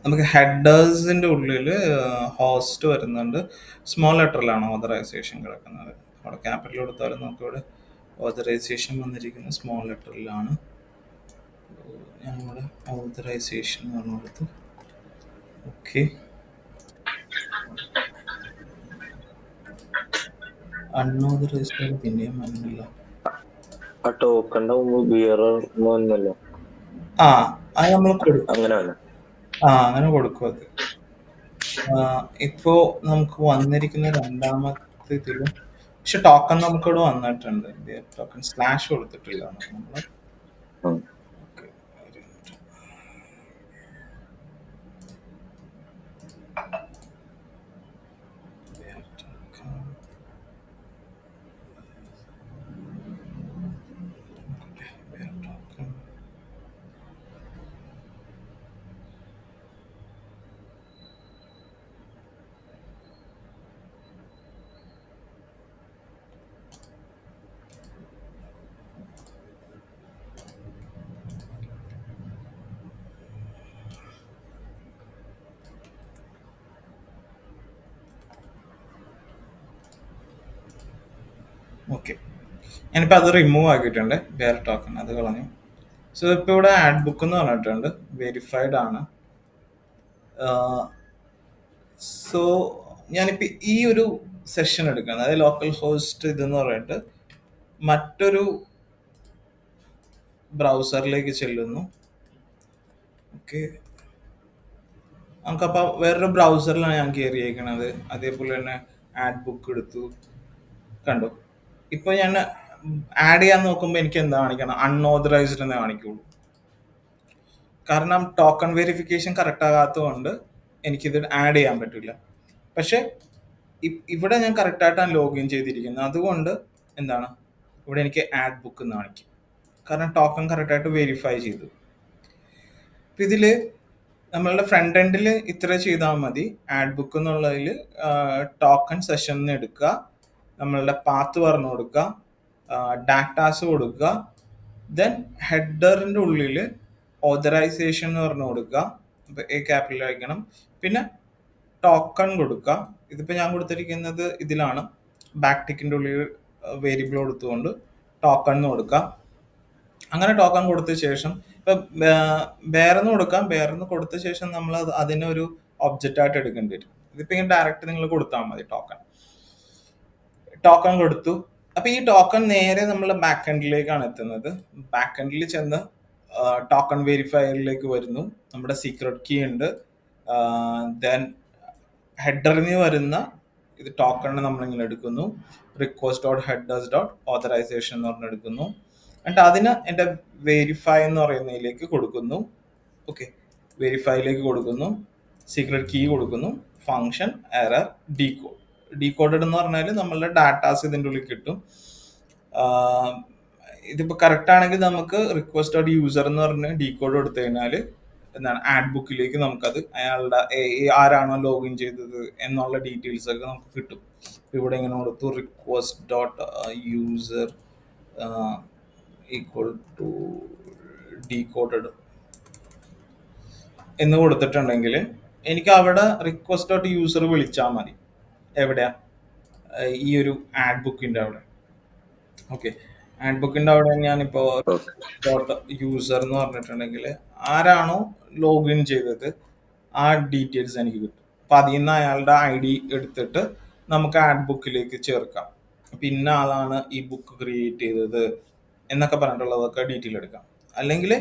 നമുക്ക് ഹെഡേഴ്സിൻ്റെ ഉള്ളിൽ ഹോസ്റ്റ് വരുന്നുണ്ട്. സ്മോൾ ലെറ്ററിലാണ് ഓതറൈസേഷൻ കിടക്കുന്നത്. അവിടെ ക്യാപിറ്റൽ കൊടുത്താലും നമുക്കിവിടെ ഓതറൈസേഷൻ വന്നിരിക്കുന്നത് സ്മോൾ ലെറ്ററിലാണ്. ഞങ്ങളുടെ ഓതറൈസേഷൻ പറഞ്ഞു കൊടുത്തു. ഓക്കെ, അൺഓതറൈസ്ഡ് പിന്നെയും വന്നില്ല. ആ ടോക്കണിന്റെ മുമ്പ് ബിയറർ വന്നല്ലോ. അത് നമ്മൾ കൊടുക്കും. അങ്ങനെ വന്നു. അങ്ങനെ കൊടുക്കും അത്. ഇപ്പോ നമുക്ക് വന്നിരിക്കുന്ന രണ്ടാമത്തെ ഇതിലും പക്ഷെ ടോക്കൺ നമുക്കിവിടെ വന്നിട്ടുണ്ട്. ടോക്കൺ സ്ലാഷ് കൊടുത്തിട്ടില്ല നമ്മള്. ഓക്കെ, ഞാനിപ്പോൾ അത് റിമൂവ് ആക്കിയിട്ടുണ്ട്. വേറെ ടോക്കൺ അത് കളഞ്ഞു. സോ ഇപ്പോൾ ഇവിടെ ആഡ് ബുക്ക് എന്ന് പറഞ്ഞിട്ടുണ്ട്, വെരിഫൈഡ് ആണ്. സോ ഞാനിപ്പോൾ ഈ ഒരു സെഷൻ എടുക്കുന്നത്, അതായത് ലോക്കൽ ഹോസ്റ്റ് ഇതെന്ന് പറഞ്ഞിട്ട് മറ്റൊരു ബ്രൗസറിലേക്ക് ചെല്ലുന്നു. ഓക്കെ, നമുക്കപ്പോൾ വേറൊരു ബ്രൗസറിലാണ് ഞാൻ കയറിയേക്കണത്. അതേപോലെ തന്നെ ആഡ് ബുക്ക് എടുത്തു. കണ്ടു, ഇപ്പോൾ ഞാൻ ആഡ് ചെയ്യാൻ നോക്കുമ്പോൾ എനിക്ക് എന്താ കാണിക്കണം? അൺഓതറൈസ്ഡ് എന്ന് കാണിക്കുള്ളൂ. കാരണം ടോക്കൺ വെരിഫിക്കേഷൻ കറക്റ്റ് ആകാത്തതുകൊണ്ട് എനിക്കിത് ആഡ് ചെയ്യാൻ പറ്റില്ല. പക്ഷെ ഇവിടെ ഞാൻ കറക്റ്റായിട്ടാണ് ലോഗിൻ ചെയ്തിരിക്കുന്നത്. അതുകൊണ്ട് എന്താണ് ഇവിടെ എനിക്ക് ആഡ് ബുക്ക് എന്ന് കാണിക്കും. കാരണം ടോക്കൺ കറക്റ്റായിട്ട് വെരിഫൈ ചെയ്തു. അപ്പം ഇതിൽ നമ്മളുടെ ഫ്രണ്ട് എൻഡിൽ ഇത്ര ചെയ്താൽ മതി. ആഡ് ബുക്ക് എന്നുള്ളതിൽ ടോക്കൺ സെഷൻ എടുക്കുക, നമ്മളുടെ പാത്ത് പറഞ്ഞു കൊടുക്കുക, ഡാറ്റാസ് കൊടുക്കുക, ദെൻ ഹെഡറിൻ്റെ ഉള്ളിൽ ഓതറൈസേഷൻ എന്ന് പറഞ്ഞു കൊടുക്കുക. അപ്പോൾ എ ക്യാപിറ്റൽ അയക്കണം. പിന്നെ ടോക്കൺ കൊടുക്കുക. ഇതിപ്പോൾ ഞാൻ കൊടുത്തിരിക്കുന്നത് ഇതിലാണ്. ബാക്ക് ടിക്കിൻ്റെ ഉള്ളിൽ വേരിയബിൾ കൊടുത്തുകൊണ്ട് ടോക്കൺ എന്ന് കൊടുക്കുക. അങ്ങനെ ടോക്കൺ കൊടുത്ത ശേഷം ഇപ്പം ബെയർന്ന് കൊടുക്കാം. ബെയർന്ന് കൊടുത്ത ശേഷം നമ്മൾ അതിനെ ഒരു ഒബ്ജക്റ്റ് ആയിട്ട് എടുക്കേണ്ടി വരും. ഇതിപ്പോൾ ഇങ്ങനെ ഡയറക്റ്റ് നിങ്ങൾ കൊടുത്താൽ മതി. ടോക്കൺ കൊടുത്തു. അപ്പൊ ഈ ടോക്കൺ നേരെ നമ്മൾ ബാക്ക് എൻഡിലേക്കാണ് എത്തുന്നത്. ബാക്ക് എൻഡിൽ ചെന്ന് ടോക്കൺ വെരിഫയറിലേക്ക് വരുന്നു. നമ്മുടെ സീക്രട്ട് കീ ഉണ്ട്. ദെൻ ഹെഡറിൽ നിന്ന് വരുന്ന ഇത് ടോക്കണിനെ നമ്മളിങ്ങനെ എടുക്കുന്നു. Request dot headers dot authorization എന്ന് പറഞ്ഞെടുക്കുന്നു. എന്നിട്ട് അതിന് എൻ്റെ വെരിഫൈ എന്ന് പറയുന്നതിലേക്ക് കൊടുക്കുന്നു. ഓക്കെ, വെരിഫൈയിലേക്ക് കൊടുക്കുന്നു. സീക്രട്ട് കീ കൊടുക്കുന്നു. Function error decode. ഡീകോഡഡ് എന്ന് പറഞ്ഞാൽ നമ്മളുടെ ഡാറ്റാസ് ഇതിൻ്റെ ഉള്ളിൽ കിട്ടും. ഇതിപ്പോൾ കറക്റ്റ് ആണെങ്കിൽ നമുക്ക് റിക്വസ്റ്റ് ഡോട്ട് യൂസർ എന്ന് പറഞ്ഞ് ഡീകോഡ് കൊടുത്തു കഴിഞ്ഞാൽ എന്താണ് ആഡ് ബുക്കിലേക്ക് നമുക്കത് അയാളുടെ ആരാണോ ലോഗിൻ ചെയ്തത് എന്നുള്ള ഡീറ്റെയിൽസ് ഒക്കെ നമുക്ക് കിട്ടും. ഇവിടെ ഇങ്ങനെ കൊടുത്തു request dot user equal to decoded എന്ന് കൊടുത്തിട്ടുണ്ടെങ്കിൽ എനിക്ക് അവിടെ റിക്വസ്റ്റ് ഡോട്ട് യൂസർ വിളിച്ചാൽ മതി. എവിടെയാ? ഈ ഒരു ആഡ് ബുക്കിന്റെ അവിടെ. ഓക്കെ, ആഡ് ബുക്കിന്റെ അവിടെ ഞാനിപ്പോ ഡോട്ട് യൂസർ എന്ന് പറഞ്ഞിട്ടുണ്ടെങ്കിൽ ആരാണോ ലോഗിൻ ചെയ്തത് ആ ഡീറ്റെയിൽസ് എനിക്ക് കിട്ടും. അപ്പൊ അതിൽ നിന്ന് അയാളുടെ ID എടുത്തിട്ട് നമുക്ക് ആഡ് ബുക്കിലേക്ക് ചേർക്കാം. പിന്നെ ആളാണ് ഈ ബുക്ക് ക്രിയേറ്റ് ചെയ്തത് എന്നൊക്കെ പറഞ്ഞിട്ടുള്ളതൊക്കെ ഡീറ്റെയിൽ എടുക്കാം. അല്ലെങ്കിൽ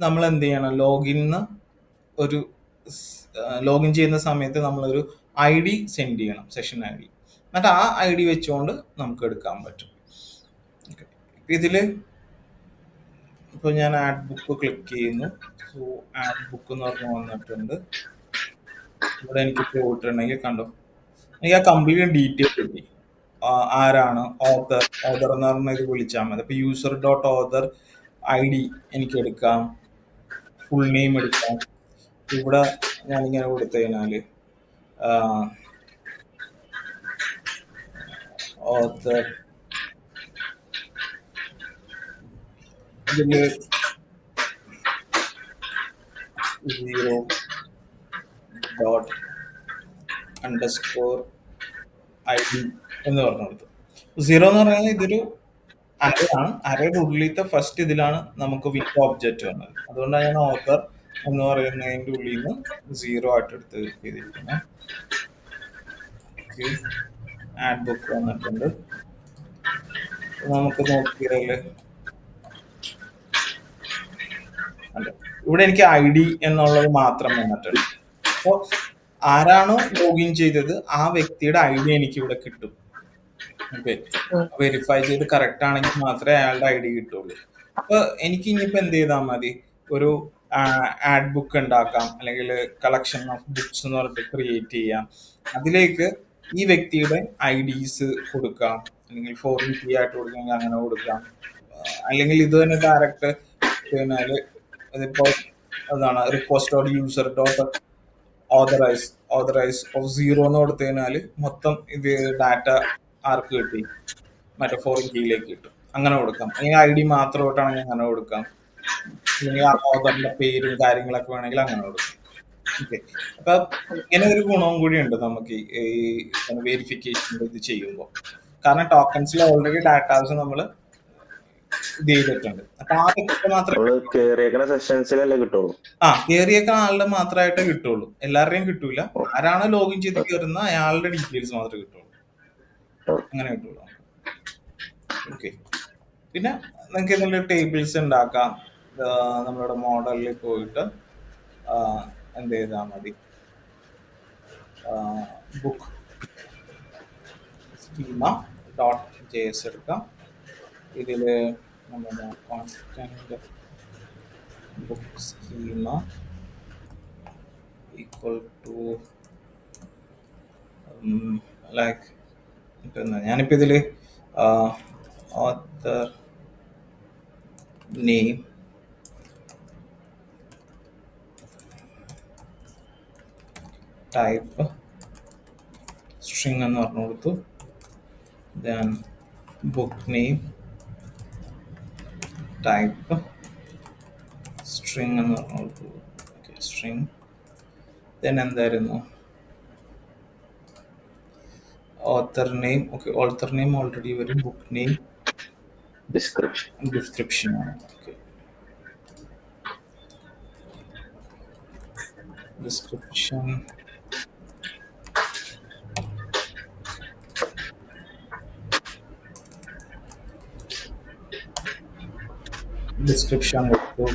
നമ്മൾ എന്ത് ചെയ്യണം, ഒരു ലോഗിൻ ചെയ്യുന്ന സമയത്ത് നമ്മളൊരു ID സെൻഡ് ചെയ്യണം, സെഷൻ ID. എന്നിട്ട് ആ ID വെച്ചുകൊണ്ട് നമുക്ക് എടുക്കാൻ പറ്റും. ഇതില് ഇപ്പൊ ഞാൻ ആഡ് ബുക്ക് ക്ലിക്ക് ചെയ്യുന്നു. സോ ആഡ് ബുക്ക് എന്ന് പറഞ്ഞ് വന്നിട്ടുണ്ട്. ഇവിടെ എനിക്ക് പോയിട്ടുണ്ടെങ്കിൽ കണ്ടോ, എനിക്ക് ആ കംപ്ലീറ്റ് ഡീറ്റെയിൽ കിട്ടി. ആരാണ് ഓതർ എന്ന് പറഞ്ഞാൽ ഇത് വിളിച്ചാൽ മതി. അപ്പൊ യൂസർ ഡോട്ട് ഓതർ ID എനിക്ക് എടുക്കാം, ഫുൾ നെയിം എടുക്കാം. ഇവിടെ ഞാനിങ്ങനെ കൊടുത്തു കഴിഞ്ഞാല് ഓതർ ഇതില് 0._ID എന്ന് പറഞ്ഞു കൊടുത്തു. 0 എന്ന് പറഞ്ഞാൽ ഇതൊരു അറേ ആണ്. അറേയുടെ ഉള്ളിലത്തെ ഫസ്റ്റ് ഇതിലാണ് നമുക്ക് വിത്ത് ഓബ്ജക്റ്റ് വന്നത്. അതുകൊണ്ടാണ് ഞാൻ ഓതർ എന്ന് പറയുന്നതിന്റെ ഉള്ളിൽ നിന്ന് 0 ആയിട്ട് എടുത്ത് ചെയ്തിരിക്കുന്നത്. ആഡ് ബുക്ക് വന്നിട്ടുണ്ട്. നമുക്ക് നോക്കിയാല് ഇവിടെ എനിക്ക് ID എന്നുള്ളത് മാത്രം വന്നിട്ടുണ്ട്. അപ്പോൾ ആരാണോ ലോഗിൻ ചെയ്തത് ആ വ്യക്തിയുടെ ID എനിക്ക് ഇവിടെ കിട്ടും. ഓക്കെ, വെരിഫൈ ചെയ്ത് കറക്റ്റ് ആണെങ്കിൽ മാത്രമേ അയാളുടെ ID കിട്ടുള്ളൂ. അപ്പൊ എനിക്ക് ഇനിയിപ്പോ എന്ത് ചെയ്താൽ മതി, ഒരു ആഡ് ബുക്ക് ഉണ്ടാക്കാം, അല്ലെങ്കിൽ കളക്ഷൻ ഓഫ് ബുക്സ് എന്ന് പറഞ്ഞിട്ട് ക്രിയേറ്റ് ചെയ്യാം. അതിലേക്ക് ഈ വ്യക്തിയുടെ IDs കൊടുക്കാം, അല്ലെങ്കിൽ ഫോറിൻ കീ ആയിട്ട് കൊടുക്കണമെങ്കിൽ അങ്ങനെ കൊടുക്കാം. അല്ലെങ്കിൽ ഇത് തന്നെ ഡയറക്റ്റ് കഴിഞ്ഞാല് ഇതിപ്പോ അതാണ് request dot user dot authorise of 0 എന്ന് കൊടുത്തു കഴിഞ്ഞാല് മൊത്തം ഇത് ഡാറ്റ ആർക്ക് കിട്ടി, മറ്റേ ഫോറിൻ കീയിലേക്ക് കിട്ടും. അങ്ങനെ കൊടുക്കാം. അല്ലെങ്കിൽ ID മാത്രമായിട്ടാണെങ്കിൽ അങ്ങനെ കൊടുക്കാം. അല്ലെങ്കിൽ ആ ഓതറിന്റെ പേരും കാര്യങ്ങളൊക്കെ വേണമെങ്കിൽ അങ്ങനെ കൊടുക്കാം. ഓക്കെ, അപ്പൊ ഇങ്ങനെ ഒരു ഗുണവും കൂടി ഉണ്ട് നമുക്ക് ഈ വെരിഫിക്കേഷൻ ഇത് ചെയ്യുമ്പോൾ. കാരണം ടോക്കൺസിൽ ഓൾറെഡി ഡാറ്റാസ് നമ്മൾ ഇത് ചെയ്തിട്ടുണ്ട്. അപ്പൊ ആ വ്യക്തി മാത്രമേ കേറിയേക്ക ആളുടെ മാത്രമായിട്ടേ കിട്ടുള്ളൂ, എല്ലാവരുടെയും കിട്ടൂല. ആരാണ് ലോഗിൻ ചെയ്ത് കയറുന്ന അയാളുടെ ഡീറ്റെയിൽസ് മാത്രമേ കിട്ടുള്ളൂ, അങ്ങനെ കിട്ടുള്ളൂ. ഓക്കെ, പിന്നെ നിങ്ങൾക്ക് എന്തെങ്കിലും ടേബിൾസ് ഉണ്ടാക്കാം. നമ്മളുടെ മോഡലിൽ പോയിട്ട് എന്ത് ചെയ്താൽ മതി, ബുക്ക് സ്കീമ .js എടുക്കാം. ഇതില് നമ്മുടെ constant book schema equal to like ഞാനിപ്പോ ഇതില് author name type string എന്ന് പറഞ്ഞു കൊടുത്തു. then book name type string എന്ന് പറഞ്ഞു കൊടുത്തു. string then എന്തായിരുന്നു author name. okay, author name already വരും. book name description ആണ്. okay, description കൊടുത്തു.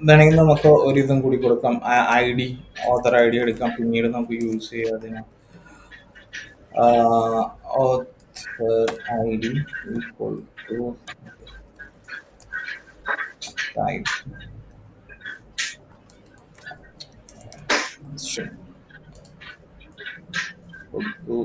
ഇതാണെങ്കിൽ നമുക്ക് ഒരു ഇതും കൂടി കൊടുക്കാം, ID ഓതർ ID എടുക്കാം, പിന്നീട് നമുക്ക് യൂസ് ചെയ്യാം അതിന്. author ID equal to type string കൊടുത്തു.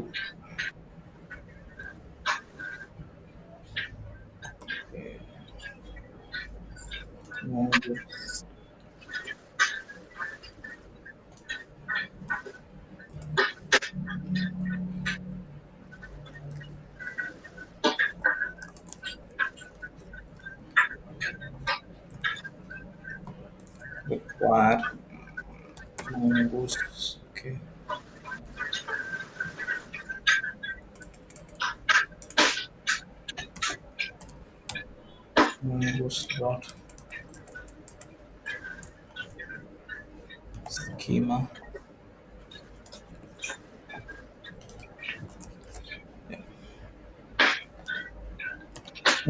require mongoose. Okay, mongoose dot schema.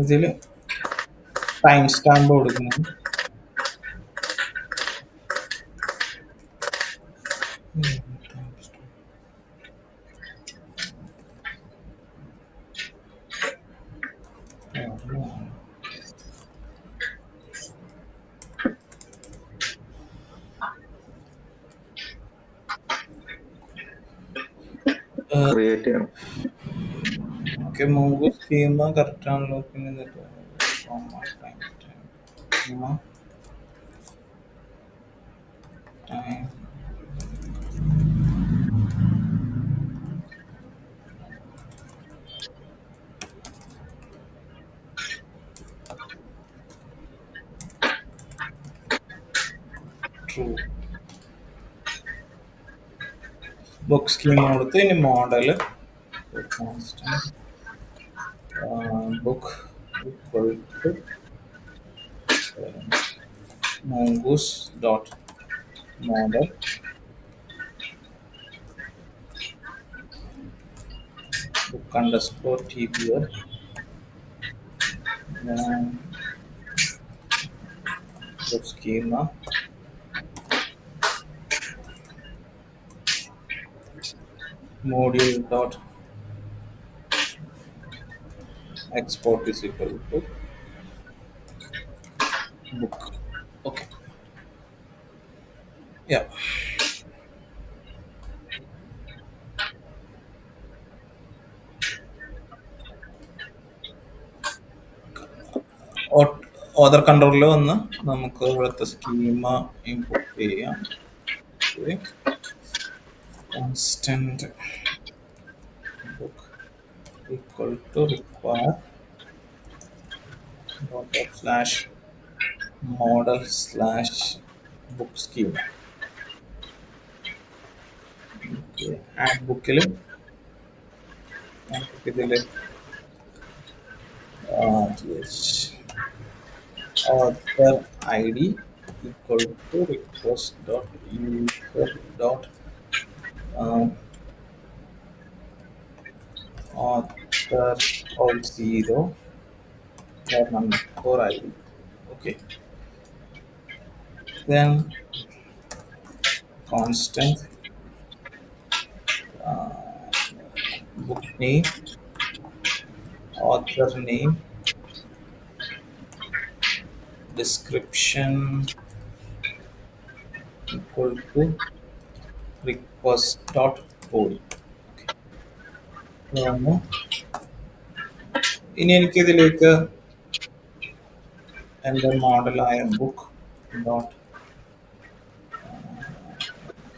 ഇതിൽ ടൈം സ്റ്റാമ്പ് കൊടുക്കണം. ക്രിയേറ്റ് ചെയ്യണം. ഓക്കെ, mongoose schema കറക്റ്റ് ആണല്ലോ. പിന്നെ എന്നിട്ട് time true. ബുക്ക് സ്കീം കൊടുത്ത് ഇനി model book equal to mongoose dot model book underscore tbl book schema module dot export is equal to book. Okay, yeah. Author കൺട്രോളിൽ വന്ന് നമുക്ക് ഇവിടുത്തെ സ്കീമ ഇമ്പോർട്ട് ചെയ്യാം. Constant book equal to require slash model slash book schema. Add ബുക്കിൽ ഇതിൽ author id equal to request dot user dot author of 0 underscore id. Okay, then constant book name, author name, description equal to request dot body. ഇനി എനിക്കിതിലേക്ക് എൻ്റെ മോഡലായ book dot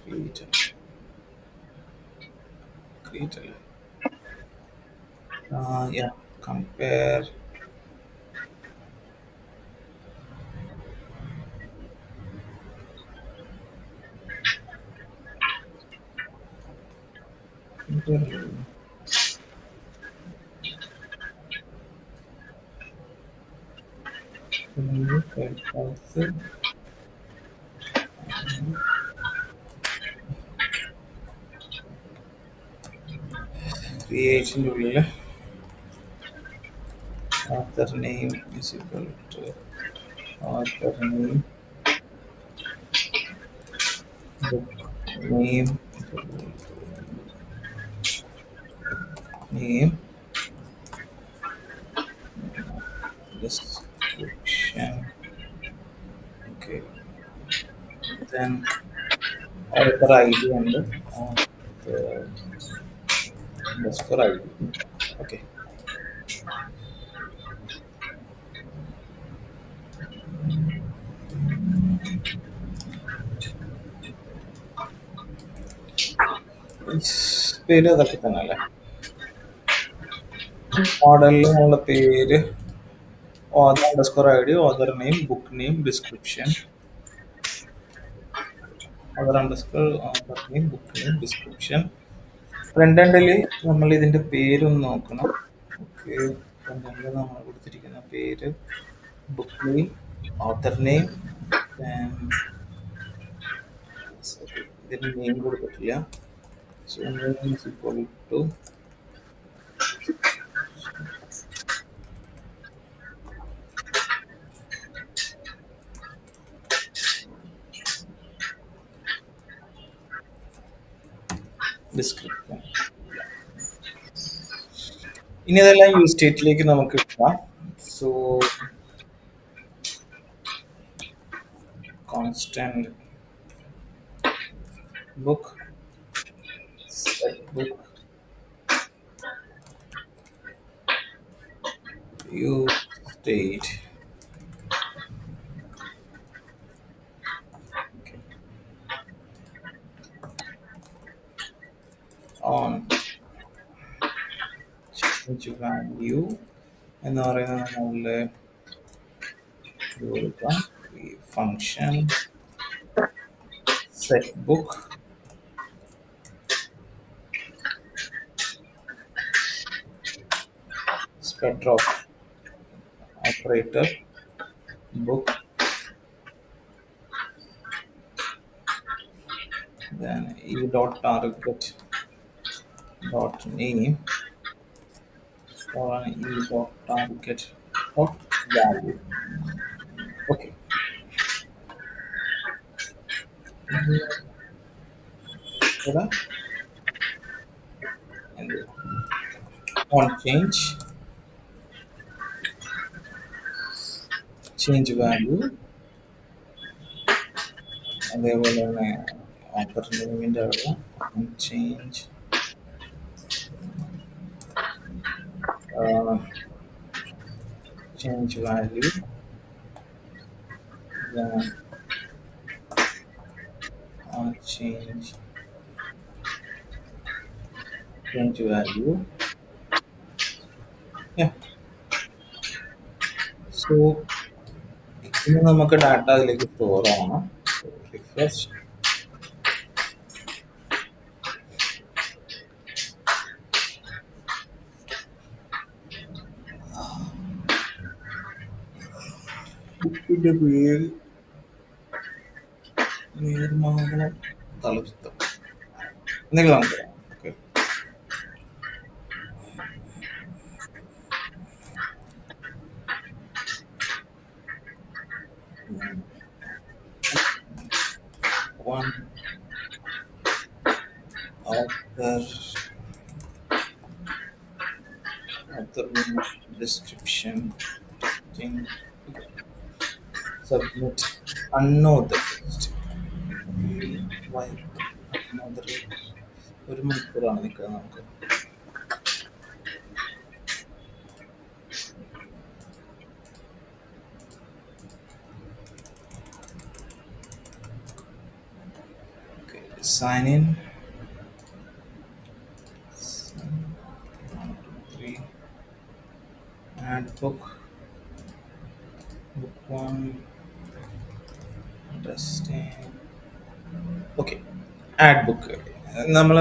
create yeah, compare creation ഉള്ളിൽ author name is equal to author name, book name name, description. Okay, then author id and underscore id. Okay, പേര് അതൊക്കെ തന്നെ അല്ലേ. മോഡലിലുള്ള പേര് author underscore id, author name, book name, description, അവർ underscore author name, book name, description. Front എൻഡിൽ നമ്മൾ ഇതിന്റെ പേരൊന്ന് നോക്കണം. ഓക്കെ, ഫ്രണ്ട് എൻഡിൽ നമ്മൾ കൊടുത്തിരിക്കുന്ന പേര്, book name, author name, sorry ഇതിന് നെയിം കൊടുത്തിട്ടില്ല. So name is equal to description. ഇനി അതെല്ലാം യൂസ് സ്റ്റേറ്റിലേക്ക് നമുക്ക് ഇടാം. So constant book, set book, use state. On change value എന്ന് പറയുന്നത് നമ്മളുടെ കൊടുക്കാം function set book spread drop operator book, then e dot target dot name or e dot target dot value. Okay, here and on change value അതേപോലെ തന്നെ ഓപ്പർ നെയിമിൻ്റെ അവിടെ change change value, then change value. Yeah, so ഇനി നമുക്ക് data അതിലേക്ക് store ആവണം. Refresh. ബുക്കിന്റെ പേര് നീർമാവളം തളിർത്തം എന്തെങ്കിലും നമുക്ക് പറയാം. Okay, one author description thing, submit unauthorized. Why unauthorized? ഒരു മണിക്കൂറാണ് നിൽക്കുന്നത് നമുക്ക്. Sign in. 1, 2, 3. Add book. Book 1. Interesting. Okay. Add book. നമ്മൾ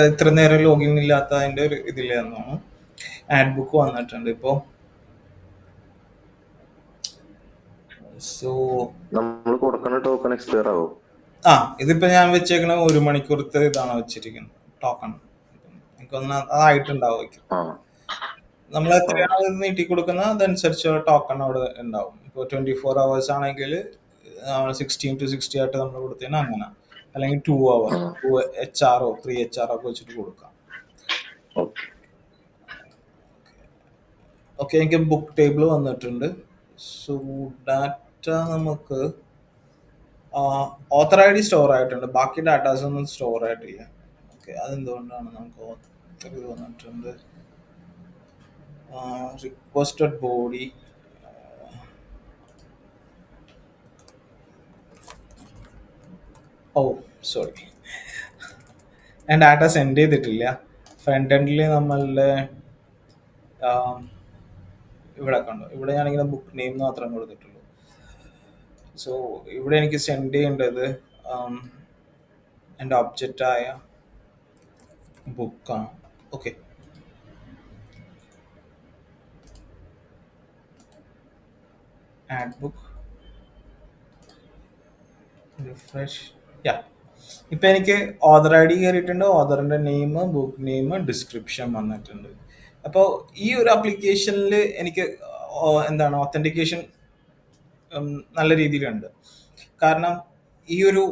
ഇത്ര നേരം ലോഗിൻ ഇല്ലാത്തതിൻ്റെ ഒരു ഇതിലായിരുന്നു. ആഡ് ബുക്ക് വന്നിട്ടുണ്ട് ഇപ്പോൾ. സോ നമ്മൾ കൊടുക്കുന്ന ടോക്കൺ എക്സ്പയർ ആവും. ഇതിപ്പോ ഞാൻ വെച്ചേക്കണ 1 മണിക്കൂറത്തെ ഇതാണ് വെച്ചിരിക്കുന്നത് ടോക്കൺ. എനിക്കൊന്ന് അതായിട്ടുണ്ടാവും. നമ്മൾ എത്രയാണ് നീട്ടി കൊടുക്കുന്നത് അതനുസരിച്ച് ടോക്കൺ അവിടെ ഉണ്ടാവും. ഇപ്പോൾ 24 hours ആണെങ്കിൽ 16 to 60 ആയിട്ട് നമ്മൾ കൊടുത്തതിന് അങ്ങനെ, അല്ലെങ്കിൽ 2 hour 2 HR 3 HR ഒക്കെ വെച്ചിട്ട് കൊടുക്കാം. ഓക്കെ, എനിക്ക് ബുക്ക് ടേബിൾ വന്നിട്ടുണ്ട്. സോ ഡാറ്റ നമുക്ക് ഓത്തർ ഐ ഡി സ്റ്റോർ ആയിട്ടുണ്ട്, ബാക്കി ഡാറ്റാസ് ഒന്നും സ്റ്റോർ ആയിട്ടില്ല. ഓക്കെ, അതെന്തുകൊണ്ടാണ്? നമുക്ക് ഓത്തർ ഇത് വന്നിട്ടുണ്ട്, റിക്വസ്റ്റഡ് ബോഡി, സോറി, ഞാൻ ഡാറ്റ സെൻഡ് ചെയ്തിട്ടില്ല. ഫ്രണ്ട് എൻഡിൽ നമ്മളുടെ ഇവിടെ കണ്ടു, ഇവിടെ ഞാനിങ്ങനെ ബുക്ക് നെയിം മാത്രം കൊടുത്തിട്ടുള്ളൂ. സോ ഇവിടെ എനിക്ക് സെൻഡ് ചെയ്യേണ്ടത് എൻ്റെ ഒബ്ജക്റ്റായ ബുക്കാണ്. Okay, add book, refresh. Yeah, ഇപ്പം എനിക്ക് ഓതർ ഐ ഡി കയറിയിട്ടുണ്ട്, ഓതറിൻ്റെ നെയിം, ബുക്ക് നെയിം, ഡിസ്ക്രിപ്ഷൻ വന്നിട്ടുണ്ട്. അപ്പോൾ ഈ ഒരു ആപ്ലിക്കേഷനിൽ എനിക്ക് എന്താണ് ഒത്തൻറ്റിക്കേഷൻ നല്ല രീതിയിലുണ്ട്. കാരണം ഈ ഒരു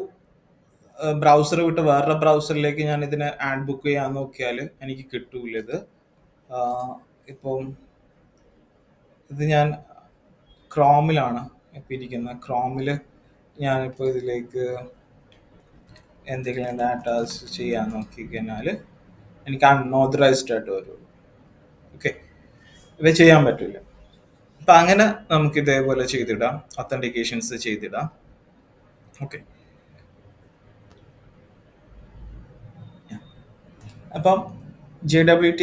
ബ്രൗസർ വിട്ട് വേറൊരു ബ്രൗസറിലേക്ക് ഞാൻ ഇതിനെ ആഡ് ബുക്ക് ചെയ്യാൻ നോക്കിയാൽ എനിക്ക് കിട്ടൂല ഇത്. ഇപ്പം ഇത് ഞാൻ ക്രോമിലാണ് ഇപ്പം ഇരിക്കുന്നത്. ക്രോമിൽ ഞാനിപ്പോൾ ഇതിലേക്ക് എന്തെങ്കിലും ഡാറ്റാസ് ചെയ്യാൻ നോക്കിക്കഴിഞ്ഞാൽ എനിക്ക് അൺഓതറൈസ്ഡ് ആയിട്ട് വരുള്ളൂ. ഓക്കെ, ഇവ ചെയ്യാൻ പറ്റില്ല. അപ്പം അങ്ങനെ നമുക്ക് ഇതേപോലെ ചെയ്തിടാം, ഒത്തൻറ്റിക്കേഷൻസ് ചെയ്തിടാം. ഓക്കെ, അപ്പം JWT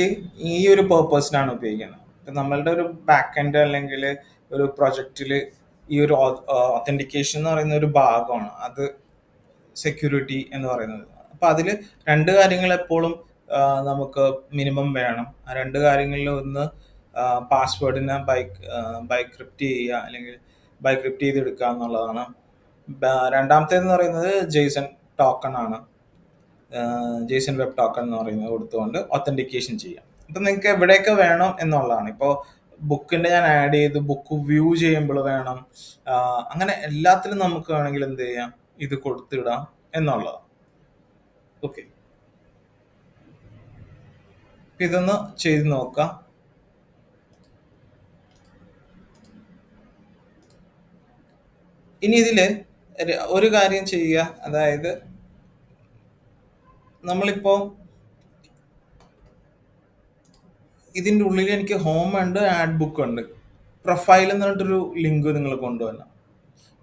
ഈ ഒരു പേർപ്പസിനാണ് ഉപയോഗിക്കുന്നത്. ഇപ്പം നമ്മളുടെ ഒരു ബാക്ക് എൻഡ് അല്ലെങ്കിൽ ഒരു പ്രൊജക്റ്റിൽ ഈ ഒരു ഒത്തൻറ്റിക്കേഷൻ എന്ന് പറയുന്ന ഒരു ഭാഗമാണ്, അത് സെക്യൂരിറ്റി എന്ന് പറയുന്നത്. അപ്പം അതിൽ രണ്ട് കാര്യങ്ങൾ എപ്പോഴും നമുക്ക് മിനിമം വേണം. ആ രണ്ട് കാര്യങ്ങളിൽ ഒന്ന് പാസ്വേഡിനെ ബൈക്രിപ്റ്റ് ചെയ്യുക അല്ലെങ്കിൽ ബൈക്രിപ്റ്റ് ചെയ്തെടുക്കുക എന്നുള്ളതാണ്. രണ്ടാമത്തേതെന്ന് പറയുന്നത് ജെയ്സൺ ടോക്കൺ ആണ്. ജെയ്സൺ വെബ് ടോക്കൺ എന്ന് പറയുന്നത് കൊടുത്തുകൊണ്ട് ഒത്തൻറ്റിക്കേഷൻ ചെയ്യാം. അപ്പം നിങ്ങൾക്ക് എവിടെയൊക്കെ വേണം എന്നുള്ളതാണ്. ഇപ്പോൾ ബുക്കിൻ്റെ ഞാൻ ആഡ് ചെയ്ത് ബുക്ക് വ്യൂ ചെയ്യുമ്പോൾ വേണം, അങ്ങനെ എല്ലാത്തിലും നമുക്ക് വേണമെങ്കിൽ എന്ത് ചെയ്യാം, ഇത് കൊടുത്തിടാം എന്നുള്ളതാണ്. ഓക്കെ, ഇതൊന്ന് ചെയ്ത് നോക്കാം. ഇനി ഇതിൽ ഒരു കാര്യം ചെയ്യുക, അതായത് നമ്മളിപ്പോൾ ഇതിൻ്റെ ഉള്ളിൽ എനിക്ക് ഹോം ഉണ്ട്, ആഡ് ബുക്ക് ഉണ്ട്, പ്രൊഫൈൽ എന്ന് പറഞ്ഞിട്ടൊരു ലിങ്ക് നിങ്ങൾ കൊണ്ടുവരണം.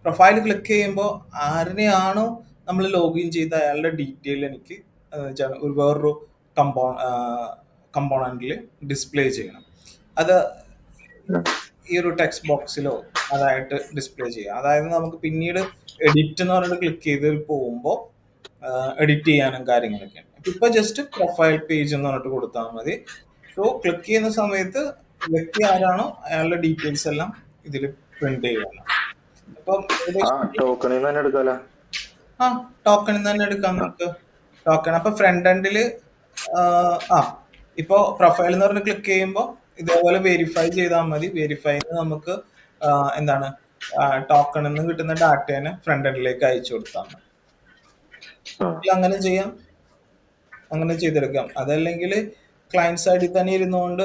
പ്രൊഫൈൽ ക്ലിക്ക് ചെയ്യുമ്പോൾ ആരിനെയാണോ നമ്മൾ ലോഗിൻ ചെയ്ത അയാളുടെ ഡീറ്റെയിൽ എനിക്ക് ഒരു വേറൊരു കമ്പോണൻറ്റിൽ ഡിസ്പ്ലേ ചെയ്യണം. അത് ഈ ഒരു ടെക്സ്റ്റ് ബോക്സിലോ അതായിട്ട് ഡിസ്പ്ലേ ചെയ്യാം. അതായത് നമുക്ക് പിന്നീട് എഡിറ്റ് എന്ന് പറഞ്ഞിട്ട് ക്ലിക്ക് ചെയ്ത് പോകുമ്പോൾ എഡിറ്റ് ചെയ്യാനും കാര്യങ്ങളൊക്കെയാണ്. ഇപ്പൊ ജസ്റ്റ് പ്രൊഫൈൽ പേജ് എന്ന് പറഞ്ഞിട്ട് കൊടുത്താൽ മതി. സോ ക്ലിക്ക് ചെയ്യുന്ന സമയത്ത് വ്യക്തി ആരാണോ അയാളുടെ ഡീറ്റെയിൽസ് എല്ലാം ഇതിൽ പ്രിന്റ് ചെയ്യണം. അപ്പം ടോക്കണിൽ തന്നെ എടുക്കാലോ. ആ, ടോക്കണിൽ തന്നെ എടുക്കാം നമുക്ക് ടോക്കൺ. അപ്പൊ ഫ്രണ്ട് എൻഡിൽ ഇപ്പോ പ്രൊഫൈൽ എന്ന് പറഞ്ഞ് ക്ലിക്ക് ചെയ്യുമ്പോൾ ഇതേപോലെ വെരിഫൈ ചെയ്താൽ മതി. വെരിഫൈ നമുക്ക് എന്താണ് ടോക്കണിൽ നിന്ന് കിട്ടുന്ന ഡാറ്റേനെ ഫ്രണ്ട് എൻഡിലേക്ക് അയച്ചു കൊടുത്താൽ മതി. അങ്ങനെ ചെയ്യാം, അങ്ങനെ ചെയ്തെടുക്കാം. അതല്ലെങ്കിൽ ക്ലയന്റ് സൈഡിൽ തന്നെ ഇരുന്നുകൊണ്ട്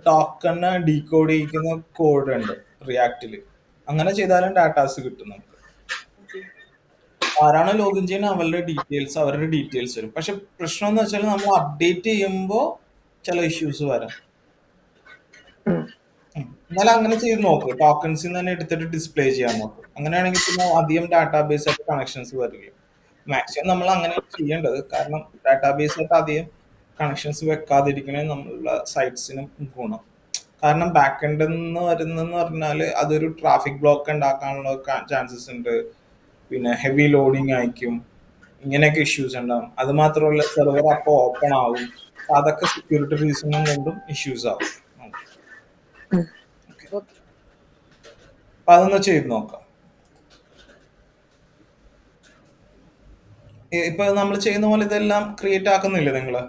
ടോക്കണ് ഡീകോഡ് ചെയ്യിക്കുന്ന കോഡ് ഉണ്ട് റിയാക്റ്റിൽ, അങ്ങനെ ചെയ്താലും ഡാറ്റാസ് കിട്ടും നമുക്ക്. ആരാണോ ലോഗിൻ ചെയ്യുന്നത് അവരുടെ ഡീറ്റെയിൽസ് വരും. പക്ഷെ പ്രശ്നം എന്ന് വെച്ചാൽ നമ്മൾ അപ്ഡേറ്റ് ചെയ്യുമ്പോൾ ചില ഇഷ്യൂസ് വരാം. എന്നാലും അങ്ങനെ ചെയ്ത് നോക്ക്, ടോക്കൺസിൽ തന്നെ എടുത്തിട്ട് ഡിസ്പ്ലേ ചെയ്യാൻ നോക്കും. അങ്ങനെയാണെങ്കിൽ പിന്നെ അധികം ഡാറ്റാബേസ് ആയിട്ട് കണക്ഷൻസ് വരില്ല. മാക്സിമം നമ്മൾ അങ്ങനെ ചെയ്യേണ്ടത്, കാരണം ഡാറ്റാബേസ് ആയിട്ട് അധികം കണക്ഷൻസ് വെക്കാതിരിക്കണേ നമ്മളുടെ സൈറ്റ്സിനും ഗുണം. കാരണം ബാക്ക് എൻഡിൽ നിന്ന് വരുന്നതെന്ന് പറഞ്ഞാൽ അതൊരു ട്രാഫിക് ബ്ലോക്ക് ഉണ്ടാക്കാനുള്ള ചാൻസസ് ഉണ്ട്. പിന്നെ ഹെവി ലോഡിങ് ആയിരിക്കും, ഇങ്ങനെയൊക്കെ ഇഷ്യൂസ് ഉണ്ടാവും. അത് മാത്രമല്ല സെർവർ അപ്പോൾ ഓപ്പൺ ആവും, അതൊക്കെ സെക്യൂരിറ്റി റീസണും കൊണ്ടും ഇഷ്യൂസ് ആവും. അപ്പൊ അതൊന്ന് ചെയ്ത് നോക്കാം. ഇപ്പൊ നമ്മൾ ചെയ്യുന്ന പോലെ ഇതെല്ലാം ക്രിയേറ്റ് ആക്കുന്നില്ലേ നിങ്ങള്?